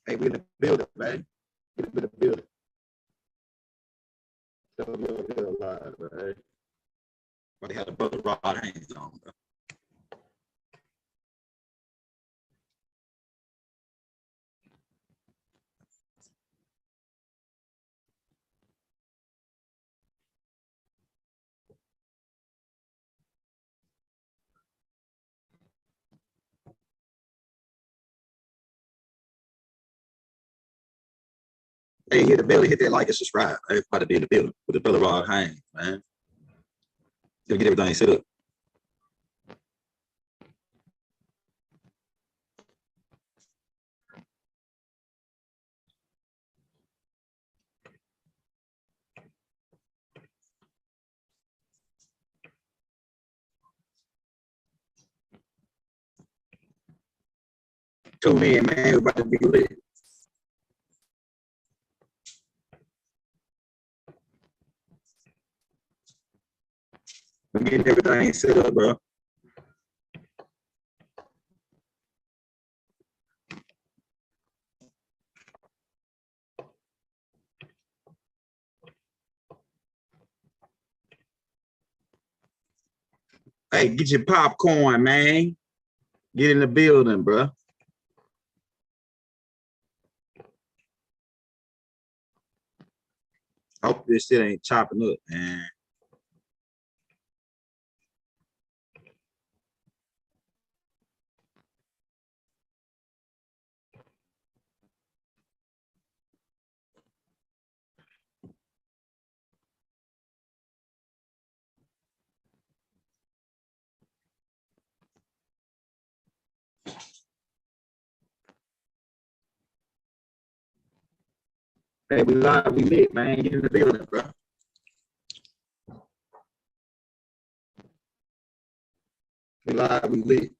Hey, we in the building, man. We in the building. Alive, man. But they had a brother Rod Haynes on, bro. Hey, hit the building, hit that like and subscribe. Everybody be in the building with the brother Rod Haynes, man. Gotta get everything set up. Tune in, man. Everybody be lit. I'm getting everything set up, bro. Hey, get your popcorn, man. Get in the building, bro. I hope this shit ain't chopping up, man. Hey, we live, we lit, man. Get in the building, bro. We live, we lit.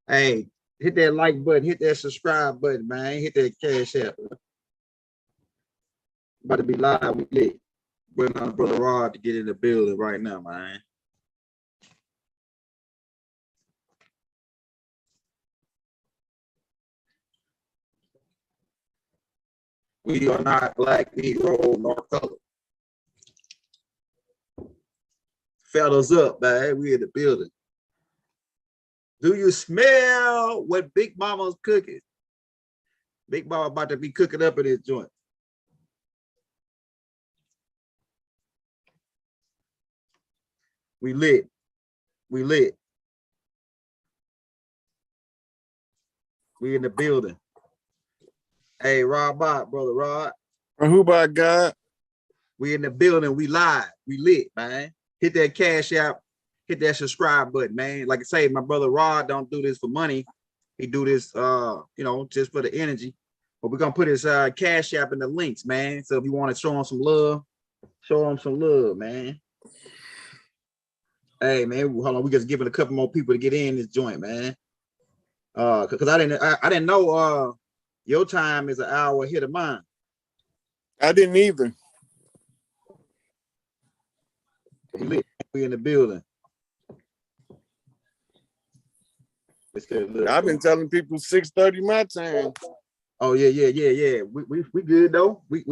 Hey, hit that like button, hit that subscribe button, man. Hit that cash app. About to be live, we lit. Waiting on brother Rod to get in the building right now, man. We are not black, Negro, nor color. Fellas up, man. We in the building. Do you smell what Big Mama's cooking? Big Mama about to be cooking up in this joint. We lit. We lit. We in the building. Hey, Rod Bot, brother Rod. Who by God? We in the building. We live. We lit, man. Hit that cash app. Hit that subscribe button, man. Like I say, my brother Rod don't do this for money. He do this, you know, just for the energy. But we're gonna put his cash app in the links, man. So if you want to show him some love, show him some love, man. Hey, man, hold on. We just giving a couple more people to get in this joint, man. Because I didn't know your time is an hour ahead of mine. I didn't either. We in the building. I've been telling people 6:30 my time. Oh yeah. We good though. We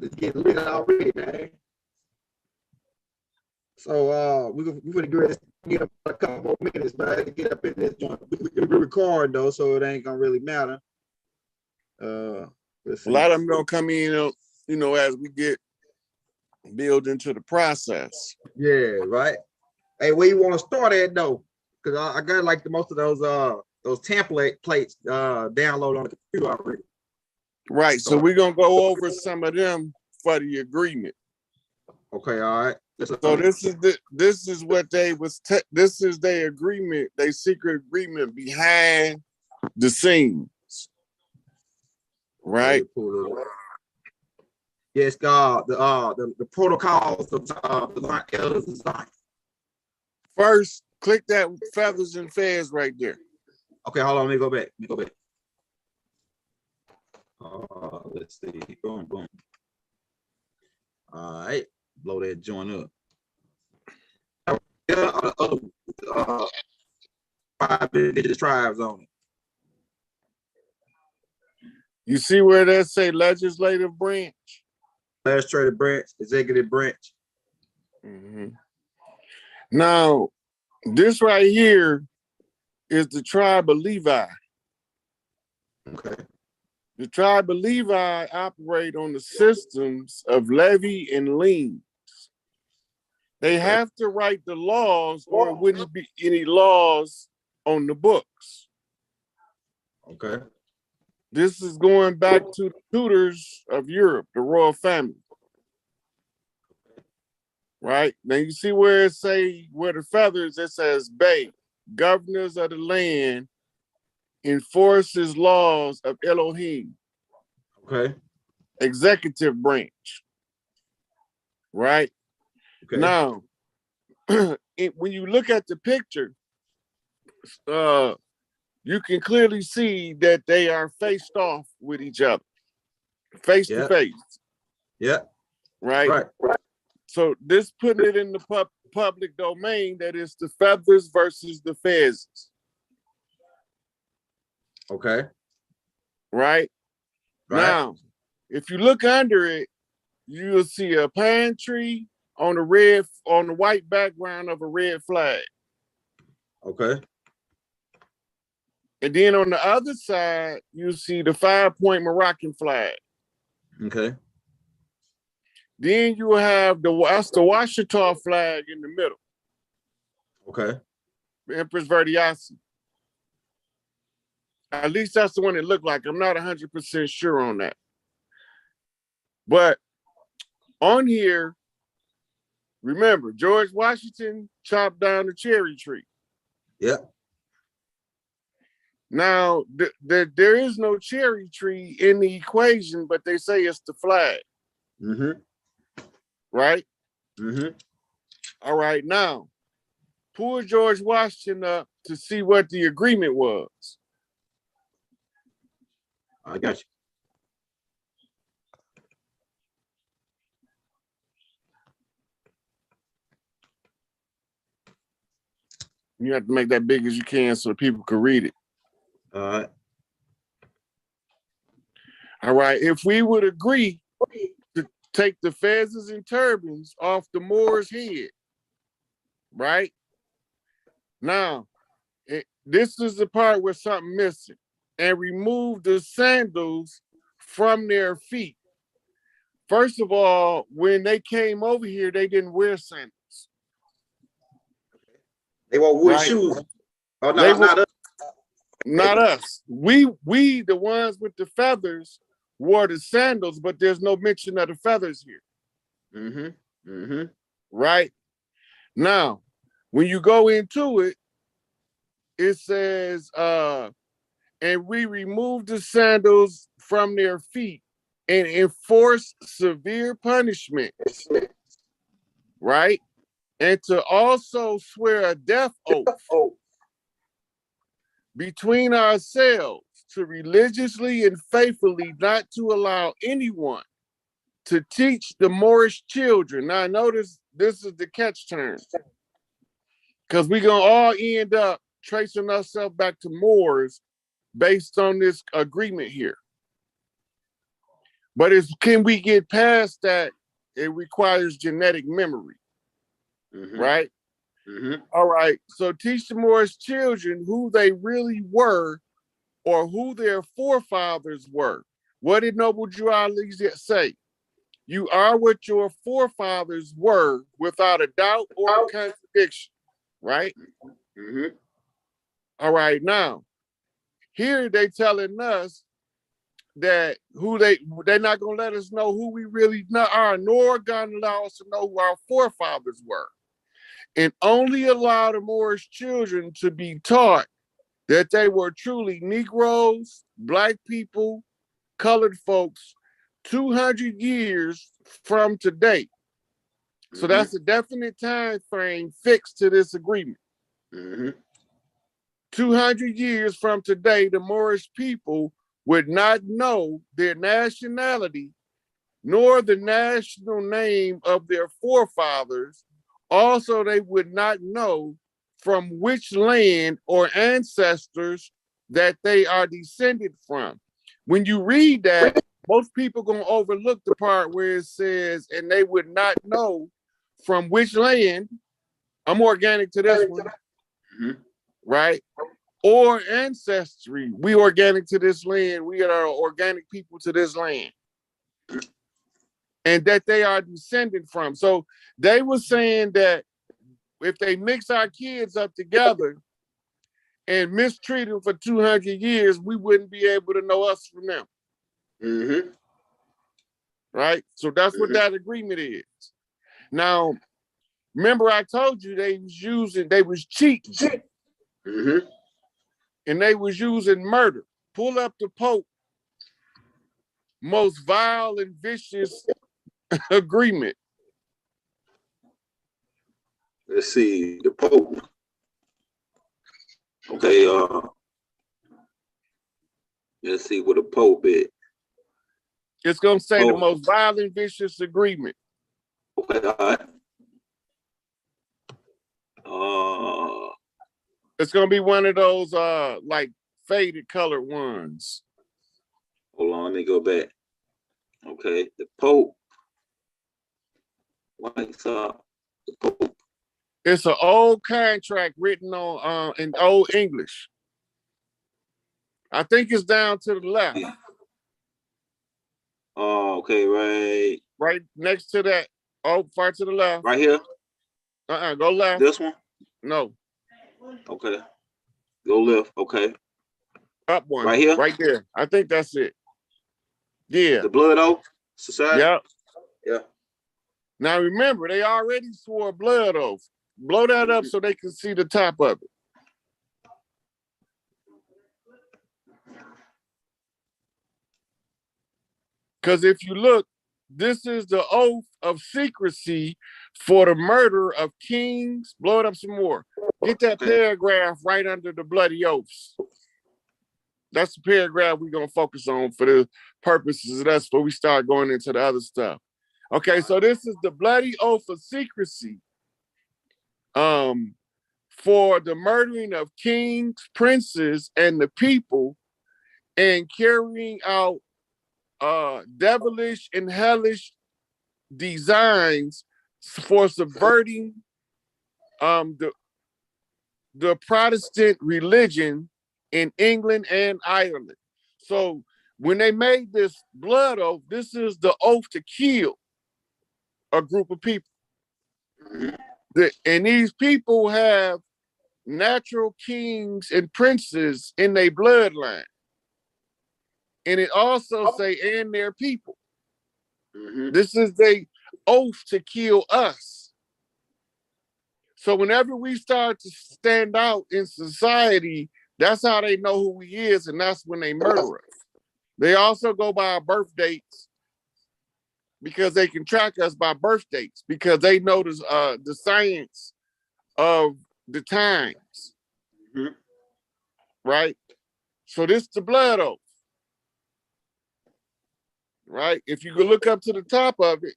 it's getting lit already, man. So we're gonna get a couple more minutes, man, to get up in this joint. We record though, so it ain't gonna really matter. A lot of them gonna come in, you know, as we get build into the process. Yeah, right. Hey, where you want to start at though? Because I got like most of those template plates downloaded on the computer already. Right. So we're gonna go over some of them for the agreement. Okay, all right. So this is what they was. This is their agreement, their secret agreement behind the scenes, right? Yes, God. The protocols of the elders of Zion. First, click that feathers and fez right there. Okay, hold on. Let me go back. Let's see. Boom, boom. All right, blow that joint up. Yeah, uh, 5 indigenous tribes on it. You see where that say legislative branch? Legislative branch, executive branch. Now, this right here is the tribe of Levi. Okay. The tribe of Levi operate on the systems of levy and liens. They have to write the laws, or it wouldn't be any laws on the books. Okay. This is going back to the Tudors of Europe, the royal family. Right? Now you see where it say, where the feathers, it says Bay, governors of the land, enforces laws of Elohim. Okay. Executive branch. Right? Okay. Now, when you look at the picture, you can clearly see that they are faced off with each other, face to face. Yeah. Right? So this putting it in the public domain that is the feathers versus the pheasants. Okay. Right? Now, if you look under it, you'll see a pine tree on the white background of a red flag. Okay. And then on the other side, you see the 5-point Moroccan flag. Okay. Then you have the Washita flag in the middle. Okay. The Empress Verdiasi. At least that's the one it looked like. I'm not 100% sure on that. But on here, remember, George Washington chopped down the cherry tree. Yeah. Now, there is no cherry tree in the equation, but they say it's the flag. Right? All right, now, pull George Washington up to see what the agreement was. I got you. You have to make that big as you can so people can read it. All right. All right, if we would agree to take the fezzes and turbans off the Moor's head, right? Now, this is the part where something missing. And remove the sandals from their feet. First of all, when they came over here, they didn't wear sandals. They wore wood shoes. Oh, no, not us. Not us. We, the ones with the feathers, wore the sandals, but there's no mention of the feathers here. Right? Now, when you go into it, it says, and we remove the sandals from their feet and enforce severe punishments, right? And to also swear a death oath between ourselves to religiously and faithfully not to allow anyone to teach the Moorish children. Now, notice this is the catch term, because we're going to all end up tracing ourselves back to Moors based on this agreement here. But can we get past that? It requires genetic memory, right? All right, so teach the Moorish children who they really were or who their forefathers were. What did Noble Drew Ali say? You are what your forefathers were without a doubt or a contradiction, right? All right, now, here they telling us that they're not gonna let us know who we really are, nor gonna allow us to know who our forefathers were, and only allow the Moorish children to be taught that they were truly Negroes, Black people, colored folks, 200 years from today. So that's a definite time frame fixed to this agreement. 200 years from today, the Moorish people would not know their nationality nor the national name of their forefathers. Also, they would not know from which land or ancestors that they are descended from. When you read that, most people gonna overlook the part where it says, and they would not know from which land. I'm organic to this one, right? Or ancestry. We organic to this land. We are organic people to this land. And that they are descended from. So they were saying that if they mix our kids up together and mistreat them for 200 years, we wouldn't be able to know us from them. Right? So that's what that agreement is. Now, remember I told you they was cheating. And they was using murder. Pull up the Pope most vile and vicious agreement. Let's see, the Pope. Okay, let's see what the Pope is. It's gonna say the most violent, vicious agreement. Okay, all right. It's gonna be one of those like faded colored ones. Hold on, let me go back. Okay, the Pope. What's up? The Pope. It's an old contract written on in old English. I think it's down to the left. Yeah. Oh, okay, right. Right next to that. Oh, far to the left. Right here? Go left. This one? No. Okay. Go left. Okay. Up one. Right here? Right there. I think that's it. Yeah. The Blood Oath Society? Yeah. Yeah. Now remember, they already swore a blood oath. Blow that up so they can see the top of it. Because if you look, this is the oath of secrecy for the murder of kings. Blow it up some more. Get that paragraph right under the bloody oaths. That's the paragraph we're going to focus on for the purposes of that before we start going into the other stuff. Okay, so this is the bloody oath of secrecy for the murdering of kings, princes, and the people, and carrying out devilish and hellish designs for subverting the Protestant religion in England and Ireland. So when they made this blood oath, this is the oath to kill a group of people. And these people have natural kings and princes in their bloodline. And it also say, and their people. This is the oath to kill us. So whenever we start to stand out in society, that's how they know who we is, and that's when they murder us. They also go by our birth dates because they can track us by birth dates because they know the science of the times. Right? So this is the blood oath. Right? If you could look up to the top of it,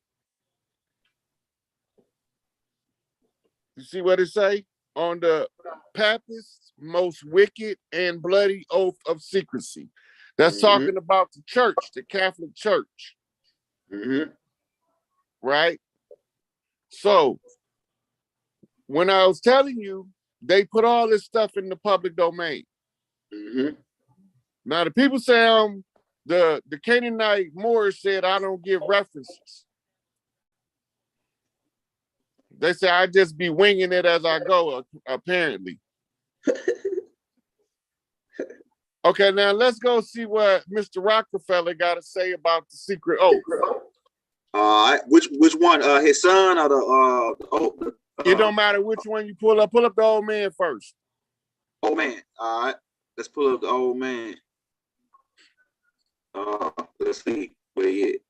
you see what it say? On the Papist's most wicked and bloody oath of secrecy. That's talking about the church, the Catholic Church. Right? So, when I was telling you, they put all this stuff in the public domain. Now, the people say the Canaanite Moors said, I don't give references. They say I just be winging it as I go, apparently. Okay, now let's go see what Mr. Rockefeller got to say about the secret oath. Which one? His son or the it don't matter which one you pull up. Pull up the old man first. Old man. All right. Let's pull up the old man. Let's see where he is.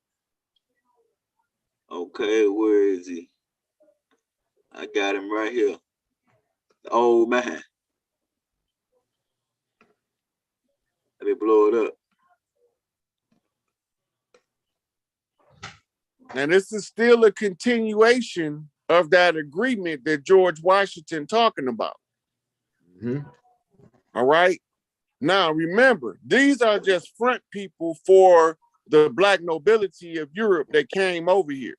Okay, where is he? I got him right here. The old man. Let me blow it up. And this is still a continuation of that agreement that George Washington talking about. Mm-hmm. All right. Now, remember, these are just front people for the black nobility of Europe that came over here.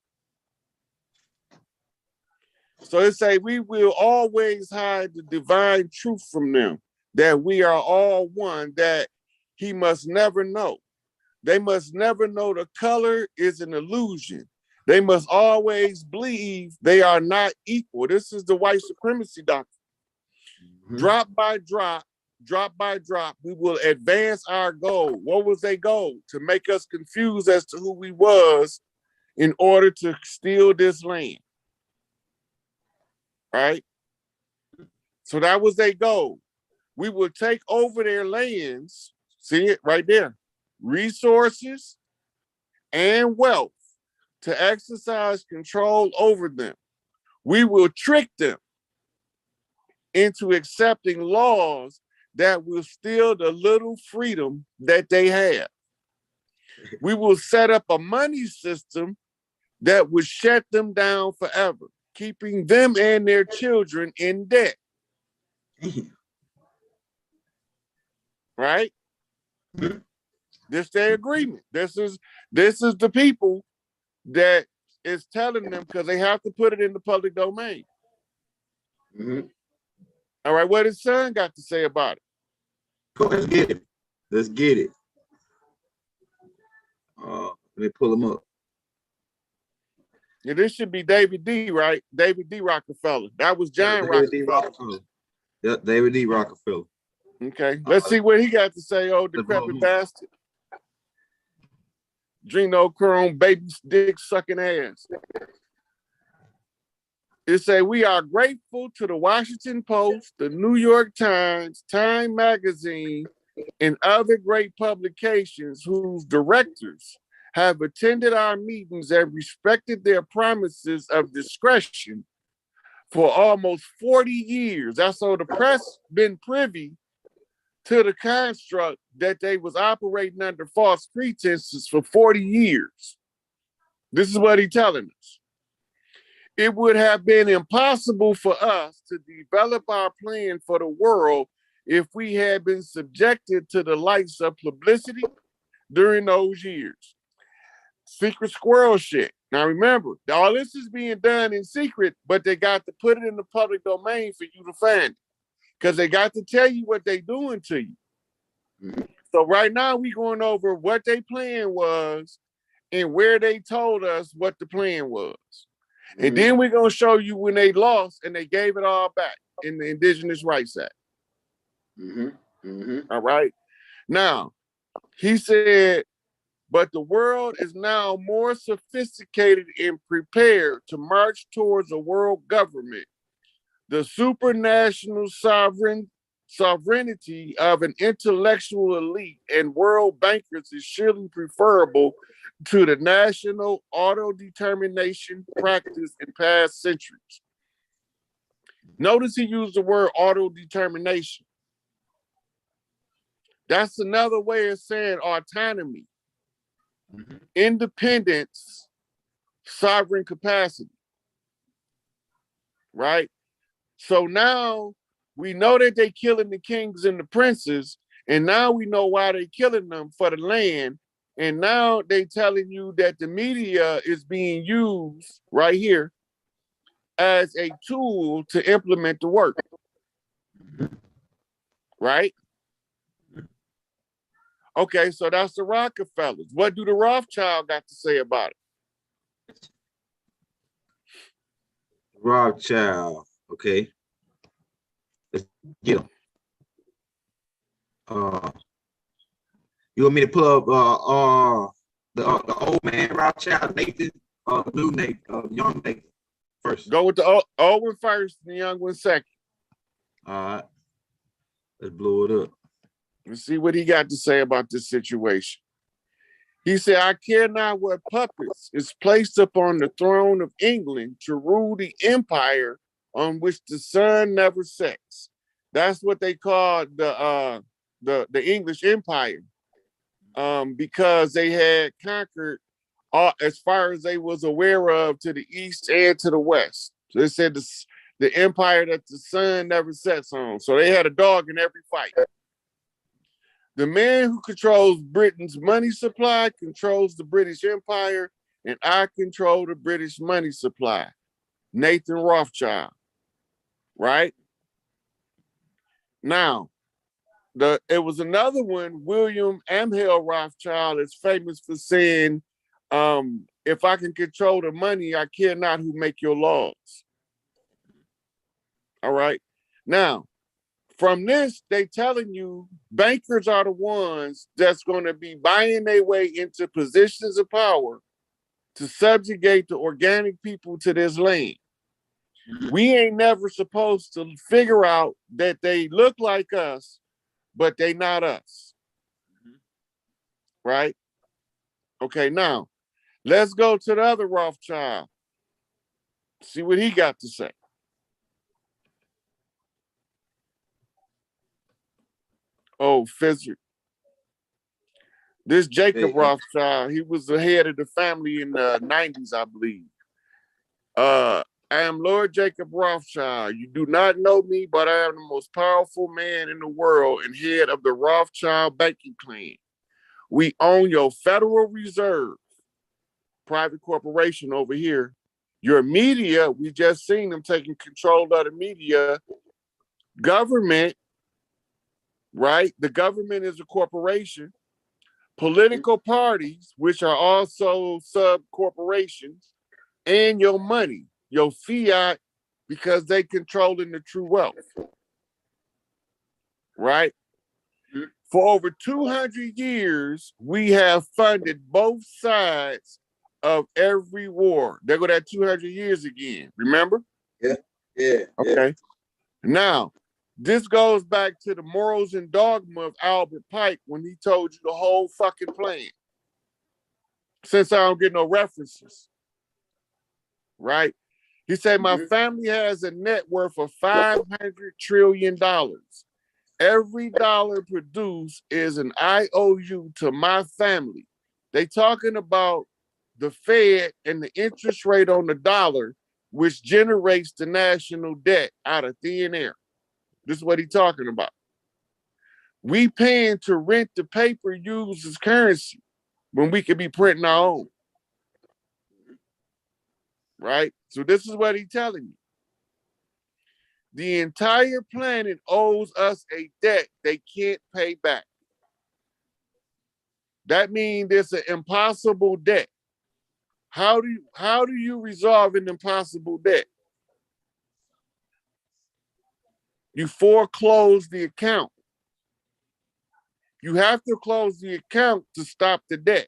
So it say, we will always hide the divine truth from them, that we are all one, that he must never know. They must never know the color is an illusion. They must always believe they are not equal. This is the white supremacy doctrine. Mm-hmm. Drop by drop, we will advance our goal. What was their goal? To make us confused as to who we was in order to steal this land. Right? So that was their goal. We will take over their lands, see it right there, resources and wealth to exercise control over them. We will trick them into accepting laws that will steal the little freedom that they have. We will set up a money system that will shut them down forever, keeping them and their children in debt. Right? Mm-hmm. This their agreement. This is the people that is telling them, because they have to put it in the public domain. Mm-hmm. All right, what his son got to say about it? Let's get it. Let's get it. Let me pull him up. Yeah, this should be David D, right? David D. Rockefeller. That was John Rockefeller. Yep, David D. Rockefeller. Okay, let's see what he got to say, old decrepit bastard. Adrenochrome baby dick sucking ass. It say, we are grateful to the Washington Post, the New York Times, Time Magazine, and other great publications whose directors have attended our meetings and respected their promises of discretion for almost 40 years. That's so the press been privy to the construct that they was operating under false pretenses for 40 years. This is what he's telling us. It would have been impossible for us to develop our plan for the world if we had been subjected to the likes of publicity during those years. Secret squirrel shit. Now remember, all this is being done in secret, but they got to put it in the public domain for you to find it, because they got to tell you what they doing to you. Mm-hmm. So right now we going over what their plan was and where they told us what the plan was. Mm-hmm. And then we're going to show you when they lost and they gave it all back in the Indigenous Rights Act. Mm-hmm. Mm-hmm. All right. Now, he said, but the world is now more sophisticated and prepared to march towards a world government. The supranational sovereignty of an intellectual elite and world bankers is surely preferable to the national auto-determination practice in past centuries. Notice he used the word auto-determination. That's another way of saying autonomy, mm-hmm. independence, sovereign capacity, right? So now we know that they're killing the kings and the princes, and now we know why they're killing them, for the land. And now they're telling you that the media is being used right here as a tool to implement the work. Right? Okay, so that's the Rockefellers. What do the Rothschild got to say about it? Rothschild, okay. Let's get them. You want me to pull up the old man Rothschild, Nathan, new Nathan, young Nathan first? Go with the old one first, and the young one second. All right, let's blow it up. Let's see what he got to say about this situation. He said, I care not what puppets is placed upon the throne of England to rule the empire on which the sun never sets. That's what they call the English Empire, because they had conquered as far as they was aware of, to the east and to the west. So they said the empire that the sun never sets on. So they had a dog in every fight. The man who controls Britain's money supply controls the British Empire, and I control the British money supply. Nathan Rothschild, right? Now, it was another one, William Amhel Rothschild is famous for saying, if I can control the money, I care not who make your laws. All right. Now, from this, they telling you bankers are the ones that's going to be buying their way into positions of power to subjugate the organic people to this land. We ain't never supposed to figure out that they look like us, but they not us. Right? Okay, now, let's go to the other Rothschild. See what he got to say. Oh, physics. This Jacob Rothschild, he was the head of the family in the 90s, I believe. I am Lord Jacob Rothschild. You do not know me, but I am the most powerful man in the world and head of the Rothschild banking clan. We own your Federal Reserve, private corporation over here. Your media, we just seen them taking control of the media. Government, right? The government is a corporation. Political parties, which are also sub-corporations, and your money, your fiat, because they controlling the true wealth, right? Mm-hmm. For over 200 years, we have funded both sides of every war. There go that 200 years again, remember? Yeah. Okay. Yeah. Now, this goes back to the morals and dogma of Albert Pike when he told you the whole fucking plan. Since I don't get no references, right? He said, my family has a net worth of $500 trillion. Every dollar produced is an IOU to my family. They talking about the Fed and the interest rate on the dollar, which generates the national debt out of thin air. This is what he's talking about. We paying to rent the paper used as currency when we could be printing our own. Right? So this is what he's telling you. The entire planet owes us a debt they can't pay back. That means it's an impossible debt. How do you resolve an impossible debt? You foreclose the account. You have to close the account to stop the debt.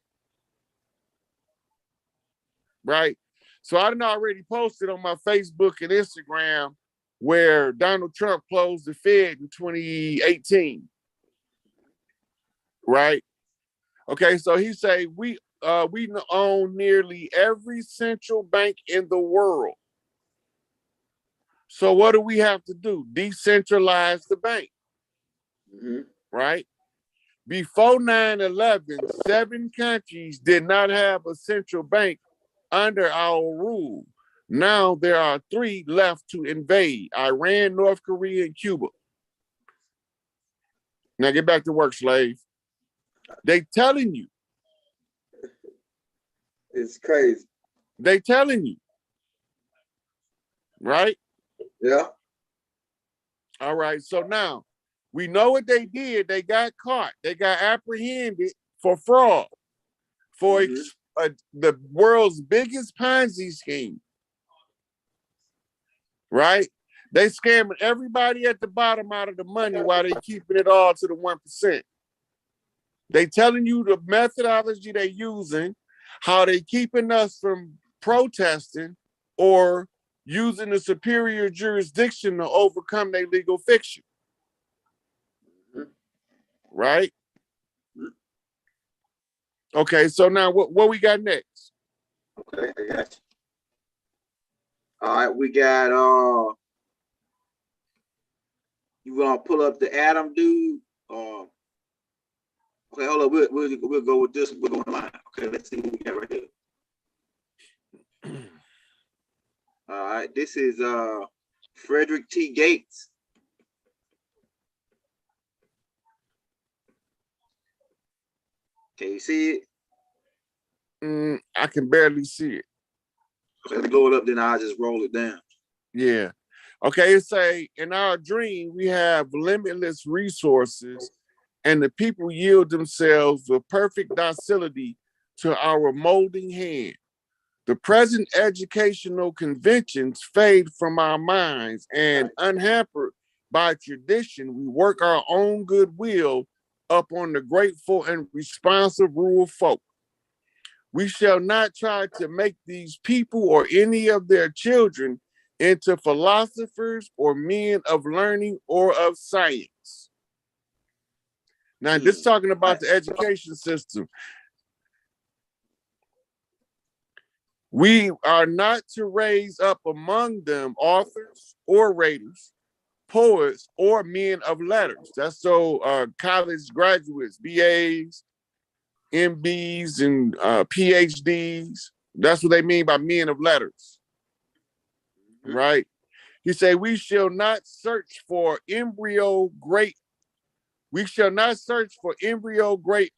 Right? So I done already posted on my Facebook and Instagram where Donald Trump closed the Fed in 2018. Right? Okay, so he say we own nearly every central bank in the world. So what do we have to do? Decentralize the bank. Mm-hmm. Right? Before 9/11, 7 countries did not have a central bank under our rule. Now there are 3 left to invade: Iran, North Korea, and Cuba. Now get back to work, slave. They telling you. It's crazy. They telling you. Right? Yeah. All right. So now we know what they did. They got caught. They got apprehended for fraud, for the world's biggest Ponzi scheme. Right? They scamming everybody at the bottom out of the money while they keeping it all to the 1%. They telling you the methodology they using, how they keeping us from protesting or using the superior jurisdiction to overcome their legal fiction. Right? Okay, so now what we got next? Okay, I got you. All right, we got you want to pull up the Adam dude? Okay, hold on. We'll go with this. We're going to line. Okay, let's see what we got right here. All right, this is Frederick T. Gates. Can you see it? I can barely see it. Let's blow it up, then I'll just roll it down. Yeah. Okay, it say, in our dream, we have limitless resources, and the people yield themselves with perfect docility to our molding hand. The present educational conventions fade from our minds, and unhampered by tradition, we work our own goodwill upon the grateful and responsive rural folk. We shall not try to make these people or any of their children into philosophers or men of learning or of science. Now, this is talking about the education system. We are not to raise up among them authors, orators, poets, or men of letters. That's so college graduates, BAs, MBs, and PhDs. That's what they mean by men of letters, right? He said, we shall not search for embryo great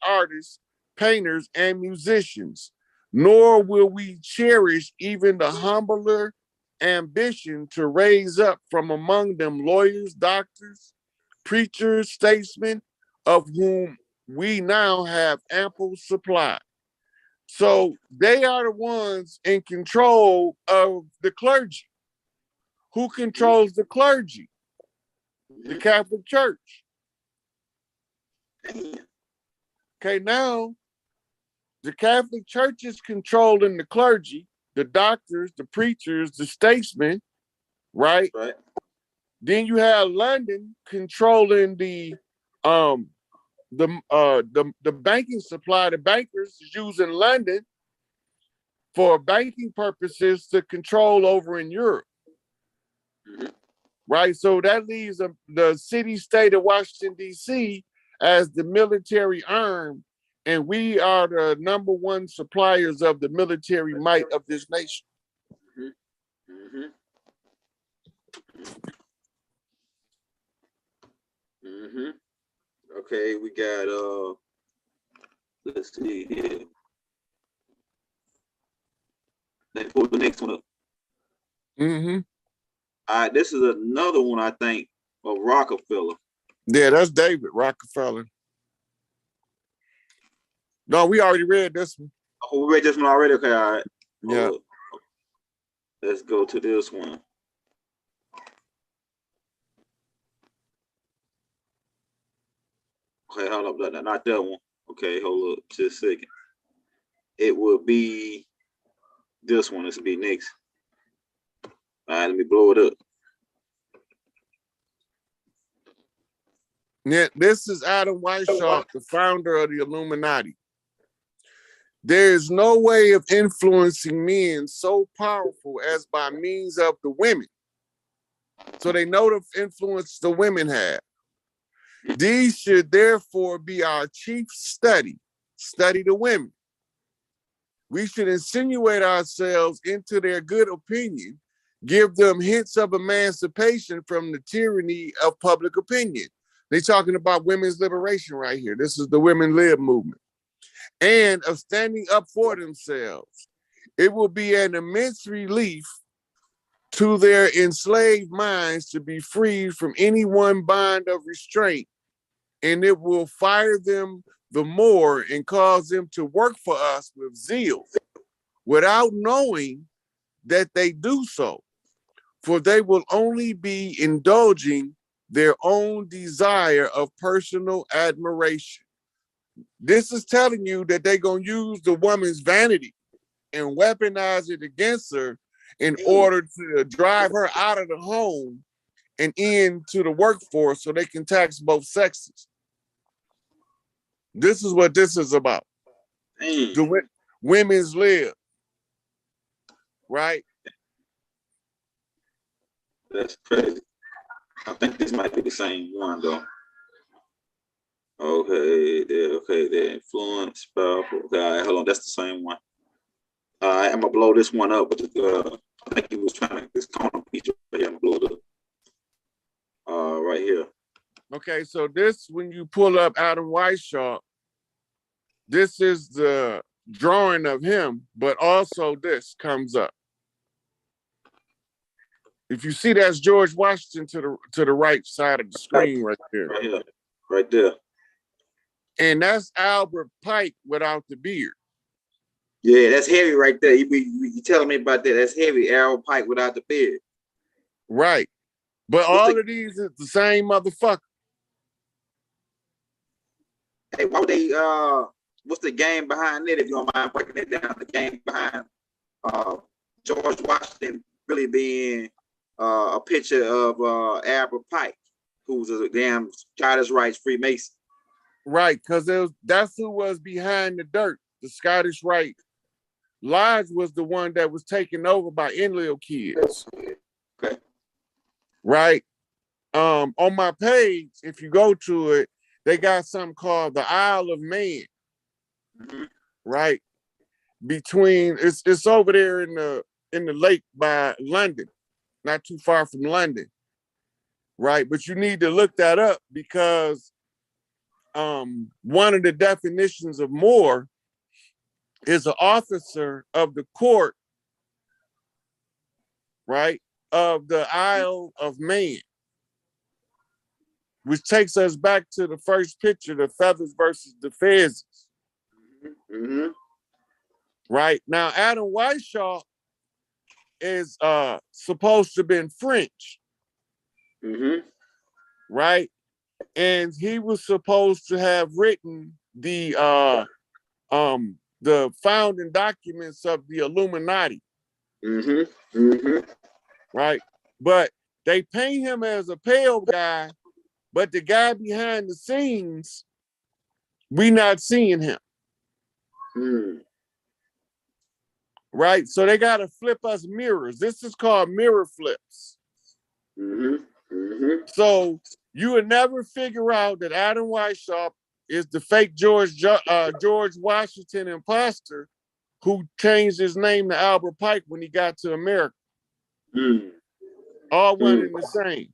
artists, painters, and musicians, nor will we cherish even the humbler ambition to raise up from among them lawyers, doctors, preachers, statesmen, of whom we now have ample supply. So they are the ones in control of the clergy. Who controls the clergy? The Catholic Church. Okay, now the Catholic Church is controlling the clergy, the doctors, the preachers, the statesmen, right? Right. Then you have London controlling the banking supply. The bankers is using London for banking purposes to control over in Europe. Right? So that leaves the city-state of Washington, D.C. as the military arm, and we are the number one suppliers of the military might of this nation. Okay, we got let's see here. Let's pull the next one up. All right, this is another one, I think, of Rockefeller. Yeah, that's David Rockefeller. No, we already read this one. Oh, we read this one already? Okay, all right. Yeah. Let's go to this one. Okay, hold up, not that one. Okay, hold up just a second. It will be this one. This will be next. All right, let me blow it up. Yeah, this is Adam Weishaupt, the founder of the Illuminati. There is no way of influencing men so powerful as by means of the women. So they know the influence the women have. These should therefore be our chief study the women. We should insinuate ourselves into their good opinion, give them hints of emancipation from the tyranny of public opinion. They're talking about women's liberation right here. This is the Women Live movement. And of standing up for themselves. It will be an immense relief to their enslaved minds to be freed from any one bond of restraint, and it will fire them the more and cause them to work for us with zeal without knowing that they do so, for they will only be indulging their own desire of personal admiration. This is telling you that they're going to use the woman's vanity and weaponize it against her in order to drive her out of the home and into the workforce so they can tax both sexes. This is what this is about. The women's live, right? That's crazy. I think this might be the same one, though. Okay, the influence, powerful. Okay, all right, hold on, that's the same one. All right, I'm gonna blow this one up with the I think he was trying to this corner piece right here, blow it up. Right here. Okay, so this, when you pull up Adam Weishaupt, this is the drawing of him, but also this comes up. If you see, that's George Washington to the right side of the screen right there. Right here. Right there. And that's Albert Pike without the beard. Yeah, that's heavy right there. You telling me about that? That's heavy. Albert Pike without the beard. Right. But all of these is the same motherfucker. Hey, why would they what's the game behind it, if you don't mind breaking it down? The game behind George Washington really being a picture of Albert Pike, who's a damn Scottish Rites Freemason. Right, because that's who was behind the dirt. The Scottish Rite Lodge was the one that was taken over by Enlil kids. Okay. Right. On my page, if you go to it, they got something called the Isle of Man. Mm-hmm. Right. Between it's over there in the lake by London, not too far from London. Right. But you need to look that up because one of the definitions of Moor is an officer of the court, right, of the Isle of Man, which takes us back to the first picture, the feathers versus the pheasants. Mm-hmm. Right now, Adam Weishaupt is supposed to have been French, Mm-hmm. right, and he was supposed to have written the founding documents of the Illuminati. Mm-hmm. Mm-hmm. Right? But they paint him as a pale guy, but the guy behind the scenes, we not seeing him. Mm. Right? So they got to flip us mirrors. This is called mirror flips. Mm-hmm. Mm-hmm. So you would never figure out that Adam Weishaupt is the fake George Washington imposter who changed his name to Albert Pike when he got to America. Mm. All one and the same.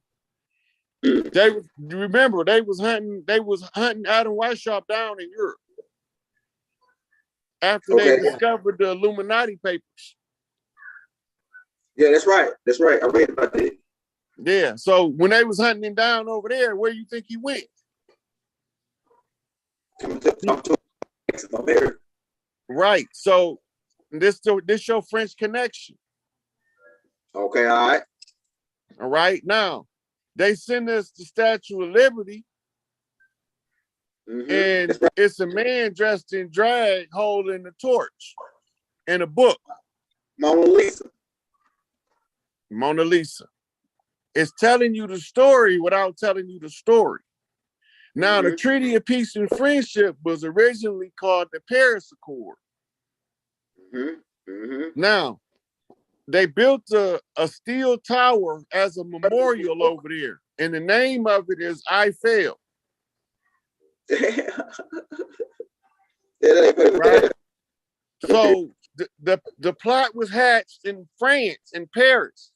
They was hunting Adam Weishaupt down in Europe after they discovered the Illuminati papers. Yeah, that's right. That's right. I read about that. Yeah. So when they was hunting him down over there, where you think he went? To America. Right. So this your French connection. Okay, all right. All right. Now, they send us the Statue of Liberty, Mm-hmm. and Right. it's a man dressed in drag holding a torch and a book. Mona Lisa. Mona Lisa. It's telling you the story without telling you the story. Now, the Treaty of Peace and Friendship was originally called the Paris Accord. Mm-hmm. Mm-hmm. Now, they built a steel tower as a memorial over there, and the name of it is Eiffel. Right? So the plot was hatched in France, in Paris.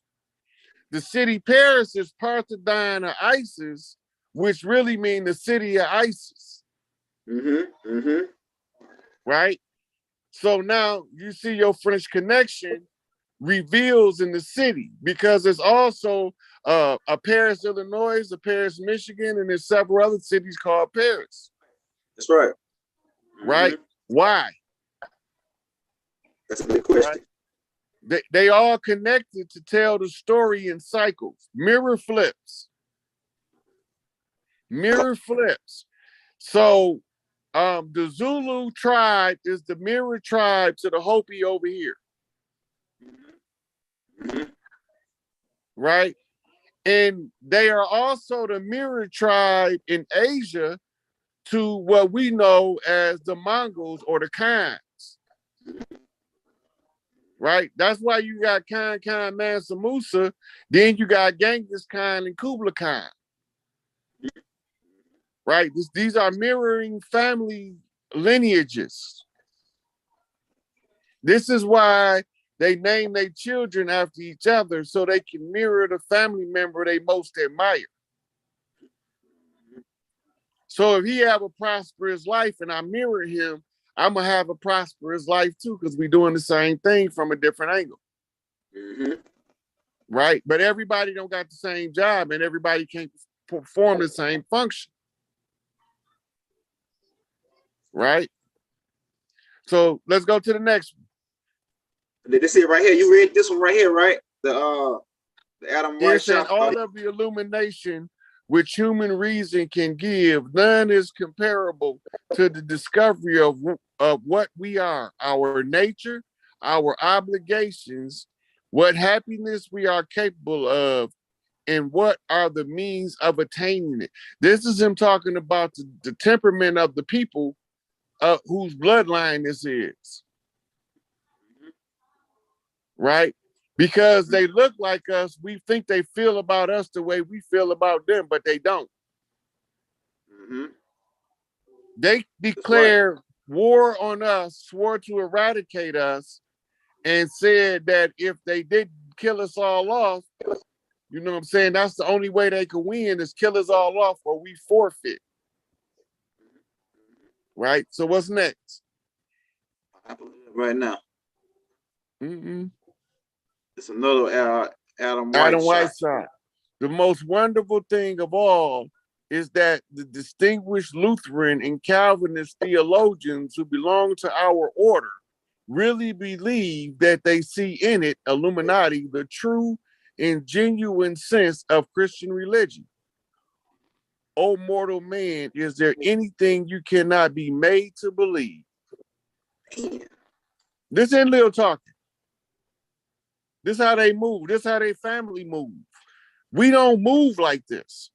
The city Paris is Parthénon of Isis, which really means the city of Isis. Mm-hmm. Mm-hmm. Right? So now you see your French connection reveals in the city, because there's also a Paris, Illinois, a Paris, Michigan, and there's several other cities called Paris. That's right. Right? Mm-hmm. Why? That's a good question. Right? They all connected to tell the story in cycles. Mirror flips. Mirror flips. So the Zulu tribe is the mirror tribe to the Hopi over here. Mm-hmm. Right? And they are also the mirror tribe in Asia to what we know as the Mongols or the Khans. Right? That's why you got Khan, Mansa Musa, then you got Genghis Khan and Kublai Khan. Right? These are mirroring family lineages. This is why they name their children after each other so they can mirror the family member they most admire. So if he have a prosperous life and I mirror him, I'm gonna have a prosperous life too, because we're doing the same thing from a different angle. Right? But everybody don't got the same job and everybody can't perform the same function. Right? So let's go to the next one. This it right here. You read this one right here, right? The Adam White It says shop. all of the illumination which human reason can give, none is comparable to the discovery of what we are, our nature, our obligations, what happiness we are capable of, and what are the means of attaining it. This is him talking about the temperament of the people whose bloodline this is. Right? Because they look like us, we think they feel about us the way we feel about them, but they don't. They declared war on us, swore to eradicate us, and said that if they didn't kill us all off, you know what I'm saying, that's the only way they could win is kill us all off or we forfeit. Right? So what's next? Right now. It's another Adam White shot. The most wonderful thing of all is that the distinguished Lutheran and Calvinist theologians who belong to our order really believe that they see in it, Illuminati, the true and genuine sense of Christian religion. O mortal man, is there anything you cannot be made to believe? This ain't Lil talking. This is how they move. This is how their family move. We don't move like this.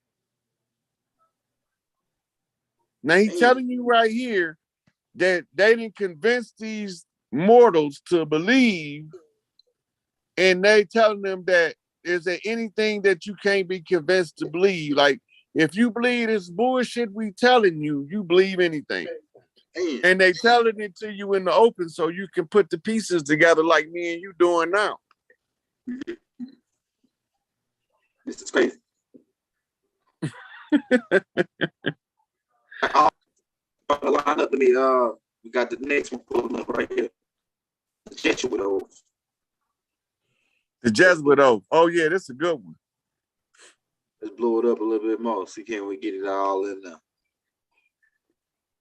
Now he's telling you right here that they didn't convince these mortals to believe, and they telling them that is there anything that you can't be convinced to believe? Like if you believe this bullshit we telling you, you believe anything. And they telling it to you in the open so you can put the pieces together like me and you doing now. This is crazy. Line up to me. We got the next one pulling up right here. The Jesuit oath. The Jesuit oath. Oh yeah, that's a good one. Let's blow it up a little bit more. See, can we get it all in there?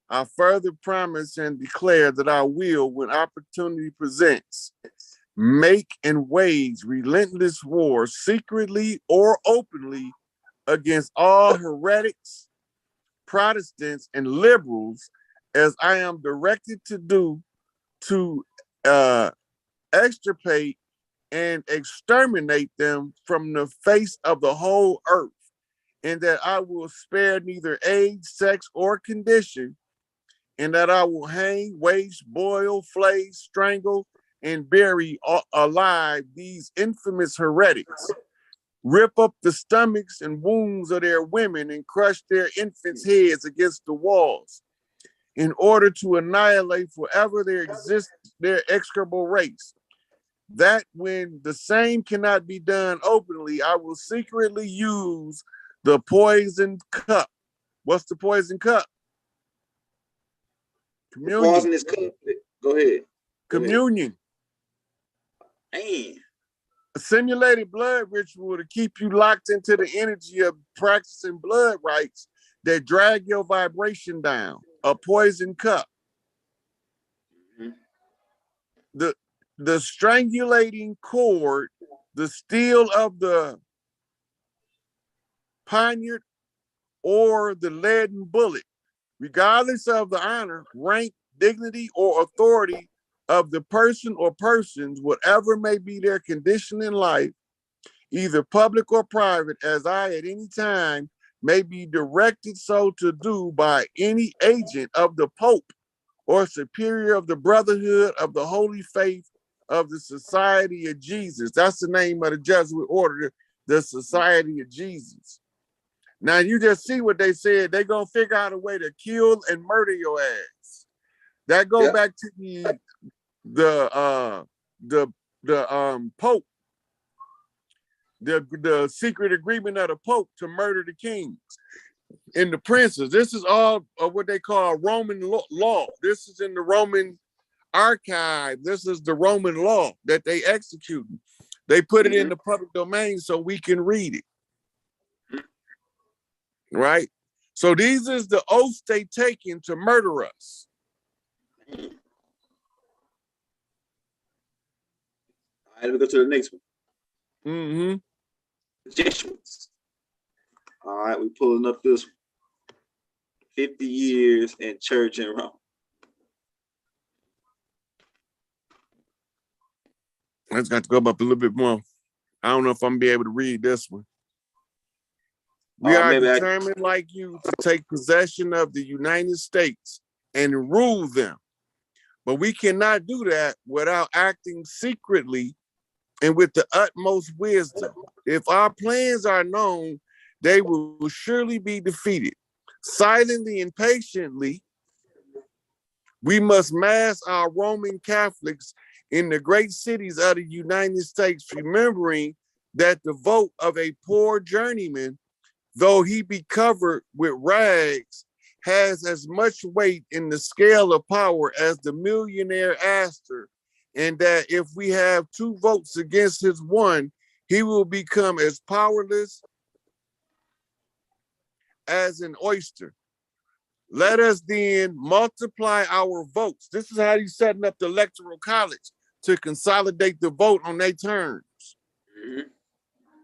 I further promise and declare that I will, when opportunity presents, make and wage relentless war, secretly or openly, against all heretics, Protestants, and liberals, as I am directed to do, to extirpate and exterminate them from the face of the whole earth, and that I will spare neither age, sex, or condition, and that I will hang, waste, boil, flay, strangle, and bury alive these infamous heretics, rip up the stomachs and wombs of their women, and crush their infants' heads against the walls, in order to annihilate forever their execrable race. That when the same cannot be done openly, I will secretly use the poisoned cup. What's the poison cup? Communion. The poisonous cup. Go ahead. Communion. Man. A simulated blood ritual to keep you locked into the energy of practicing blood rites that drag your vibration down. A poison cup. The strangulating cord, the steel of the poniard, or the leaden bullet, regardless of the honor, rank, dignity, or authority of the person or persons, whatever may be their condition in life, either public or private, as I at any time may be directed so to do by any agent of the Pope or superior of the Brotherhood of the Holy Faith of the Society of Jesus. That's the name of the Jesuit order, the Society of Jesus. Now you just see what they said. They're gonna figure out a way to kill and murder your ass. That goes back to the Pope, the secret agreement of the Pope to murder the kings and the princes. This is all of what they call Roman law. This is in the Roman archive. This is the Roman law that they executed. They put it in the public domain so we can read it. Right? So these is the oaths they taken to murder us. All right, let's go to the next one. The Jesuits. All right, we're pulling up this one. 50 years in church in Rome. I just got to go up a little bit more. I don't know if I'm gonna be able to read this one. We are determined, like you, to take possession of the United States and rule them. But we cannot do that without acting secretly and with the utmost wisdom. If our plans are known, they will surely be defeated. Silently and patiently, we must mass our Roman Catholics in the great cities of the United States, remembering that the vote of a poor journeyman, though he be covered with rags, has as much weight in the scale of power as the millionaire Astor, and that if we have 2 votes against his one, he will become as powerless as an oyster. Let us then multiply our votes. This is how he's setting up the electoral college to consolidate the vote on their terms.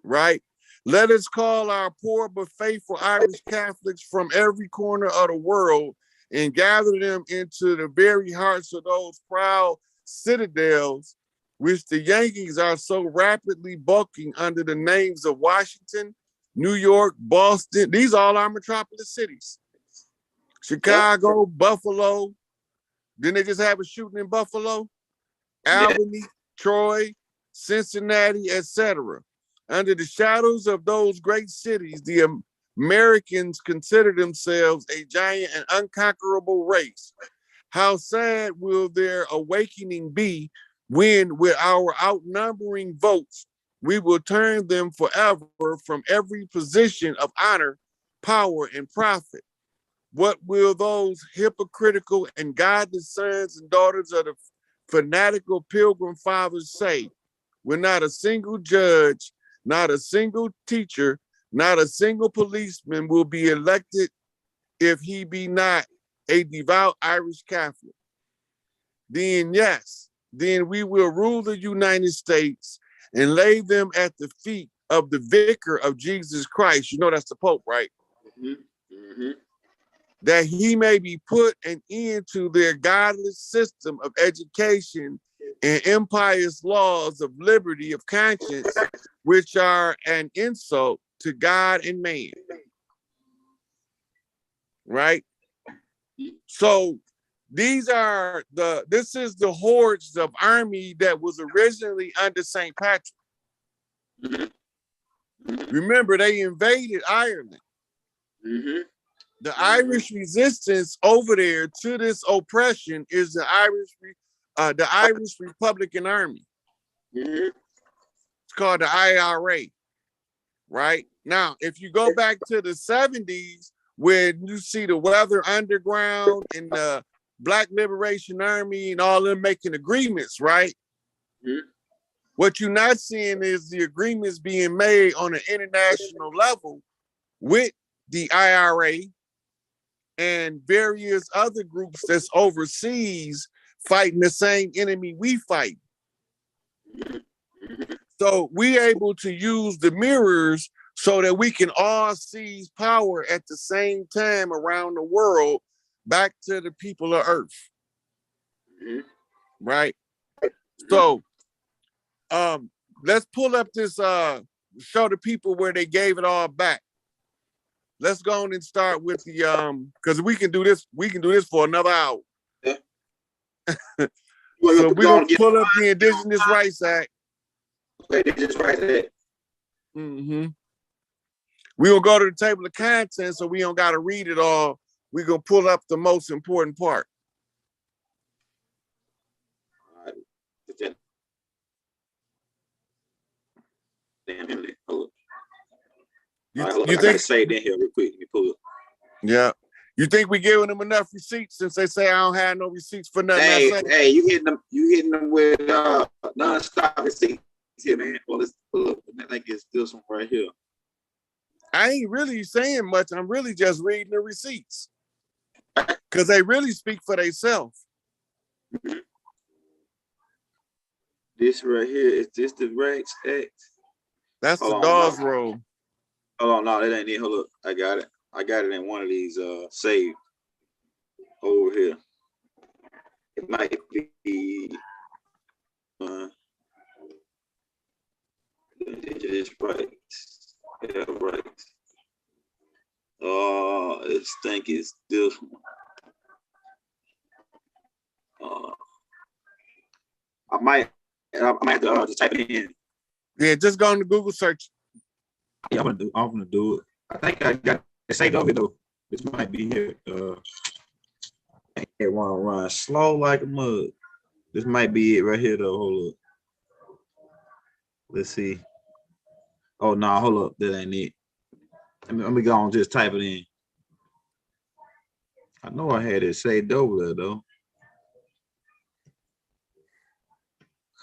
Right? Let us call our poor but faithful Irish Catholics from every corner of the world and gather them into the very hearts of those proud citadels which the Yankees are so rapidly bulking under the names of Washington, New York, Boston. These are all our metropolis cities. Chicago, Buffalo. Didn't they just have a shooting in Buffalo? Albany, Troy, Cincinnati, etc. Under the shadows of those great cities, the Americans consider themselves a giant and unconquerable race. How sad will their awakening be when, with our outnumbering votes, we will turn them forever from every position of honor, power, and profit? What will those hypocritical and godless sons and daughters of the fanatical Pilgrim Fathers say when not a single judge, not a single teacher, not a single policeman will be elected if he be not a devout Irish Catholic? Then yes, then we will rule the United States and lay them at the feet of the vicar of Jesus Christ. You know that's the Pope, right? That he may be put an end to their godless system of education and impious laws of liberty of conscience, which are an insult to God and man. Right? So this is the hordes of army that was originally under St. Patrick. Remember, they invaded Ireland. The Irish resistance over there to this oppression is the Irish Republican Army. It's called the IRA, right? Now, if you go back to the 70s, when you see the Weather Underground and the Black Liberation Army and all them making agreements, right? What you're not seeing is the agreements being made on an international level with the IRA and various other groups that's overseas fighting the same enemy we fight. So we able to use the mirrors so that we can all seize power at the same time around the world back to the people of Earth. Right? So let's pull up this, show the people where they gave it all back. Let's go on and start with the because we can do this for another hour. So we're gonna pull up the Indigenous Rights Act. Indigenous Rights Act. We're gonna go to the table of contents, so we don't gotta read it all. We're gonna pull up the most important part. All right. damn internet. Hold up. You, All right, hold up. you I gotta think? save that here real quick. Let me pull it. Yeah. You think we giving them enough receipts since they say I don't have no receipts for nothing I say? Hey, you hitting them with non-stop receipts here, man. Well, let's pull up. I think it's this one right here. I ain't really saying much. I'm really just reading the receipts. Because they really speak for themselves. This right here, is this the Rex X? That's the dog's roll. Hold on, no, that ain't it. Hold up. I got it. I got it in one of these saved over here. It might be Indigenous rights. Yeah, right. I think it's this one. I might have to just type it in. Yeah, just go into Google search. Yeah, I'm gonna do it. I think I got it saved over though. This might be here. I can't want to run slow like a mug. This might be it right here though. Hold up. Let's see. Oh no, hold up. That ain't it. Let me go on, just type it in. I know I had it saved over there though.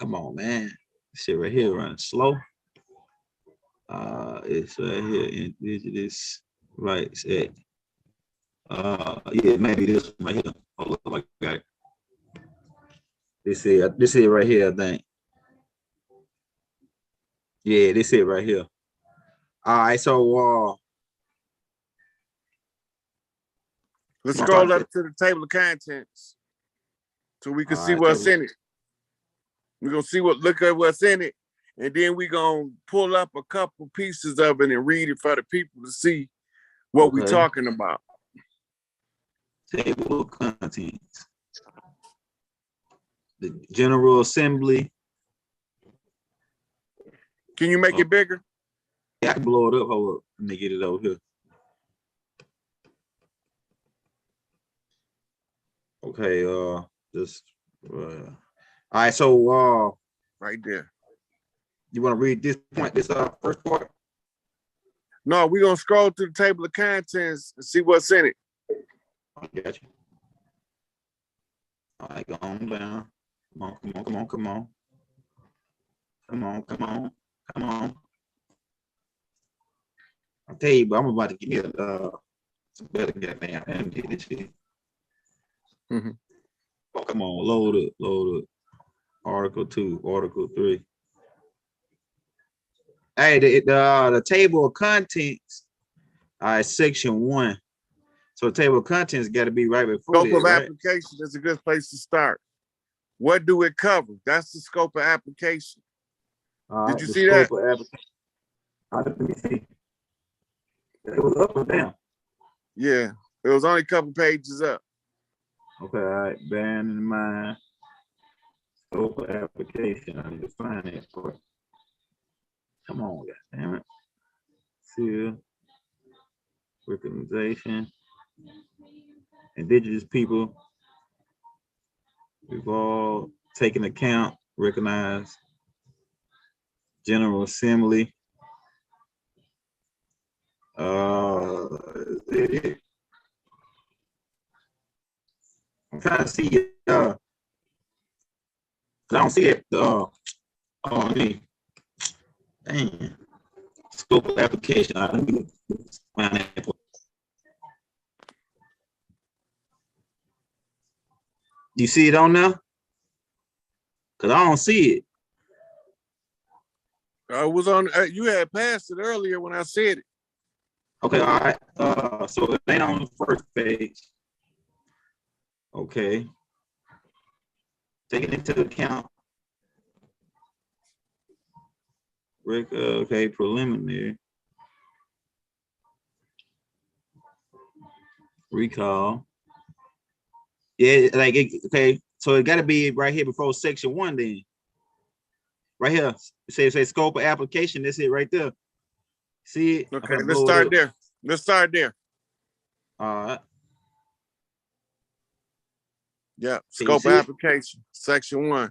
Come on, man. This shit right here running slow. It's right here. Indigenous rights at. Yeah, maybe this one right here. Hold up, I got it. This is right here, I think. Yeah, this is right here. All right, so let's scroll up to the table of contents so we can see what's in it. We're gonna look at what's in it, and then we're gonna pull up a couple pieces of it and read it for the people to see what we're talking about. Table of contents. The General Assembly. Can you make it bigger? Yeah, I can blow it up. Hold up. Let me get it over here. Okay, this all right, so right there. You want to read this point, this first part? No, we're gonna scroll through the table of contents and see what's in it. I got you. All right, go on down. Come on. I'll tell you, but I'm about to get some better goddamn empty this shit. Mm-hmm. Oh, come on, load up. Article 2, Article 3. Hey, the table of contents, Section 1. So the table of contents got to be right before Scope that, of right? application is a good place to start. What do it cover? That's the scope of application. Did you see that? Let me see. It was up or down? Yeah, it was only a couple pages up. Okay, all right. Bearing in mind, scope of application. I need to find that part. Come on, goddammit. Seal, recognition, Indigenous people. We've all taken account, recognized. General Assembly. I'm trying to see it. I don't see it. Dang. Scope of application. Let me find that. You see it on there? Because I don't see it. I was on. You had passed it earlier when I said it. Okay, all right. So it ain't on the first page. Okay. Taking into account. Okay, preliminary. Recall. Yeah, like okay. So it got to be right here before Section 1 then. Right here. Say scope of application. That's it right there. See it? Okay, let's start there. Let's start there. All right. Yeah, Can you scope see it? application, section 1.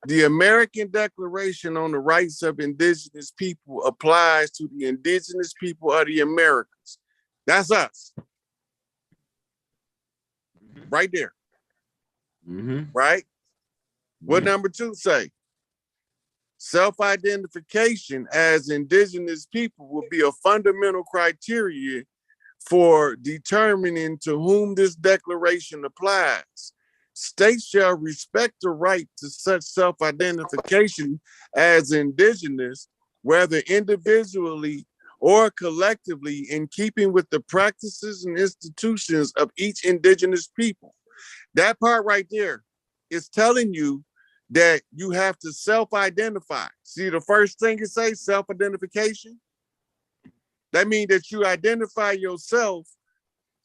The American Declaration on the Rights of Indigenous People applies to the indigenous people of the Americas. That's us. Right there. Right? What number 2 say? Self-identification as indigenous people will be a fundamental criteria for determining to whom this declaration applies. States shall respect the right to such self-identification as indigenous, whether individually or collectively, in keeping with the practices and institutions of each indigenous people. That part right there is telling you that you have to self-identify. See, the first thing it says, self-identification. That means that you identify yourself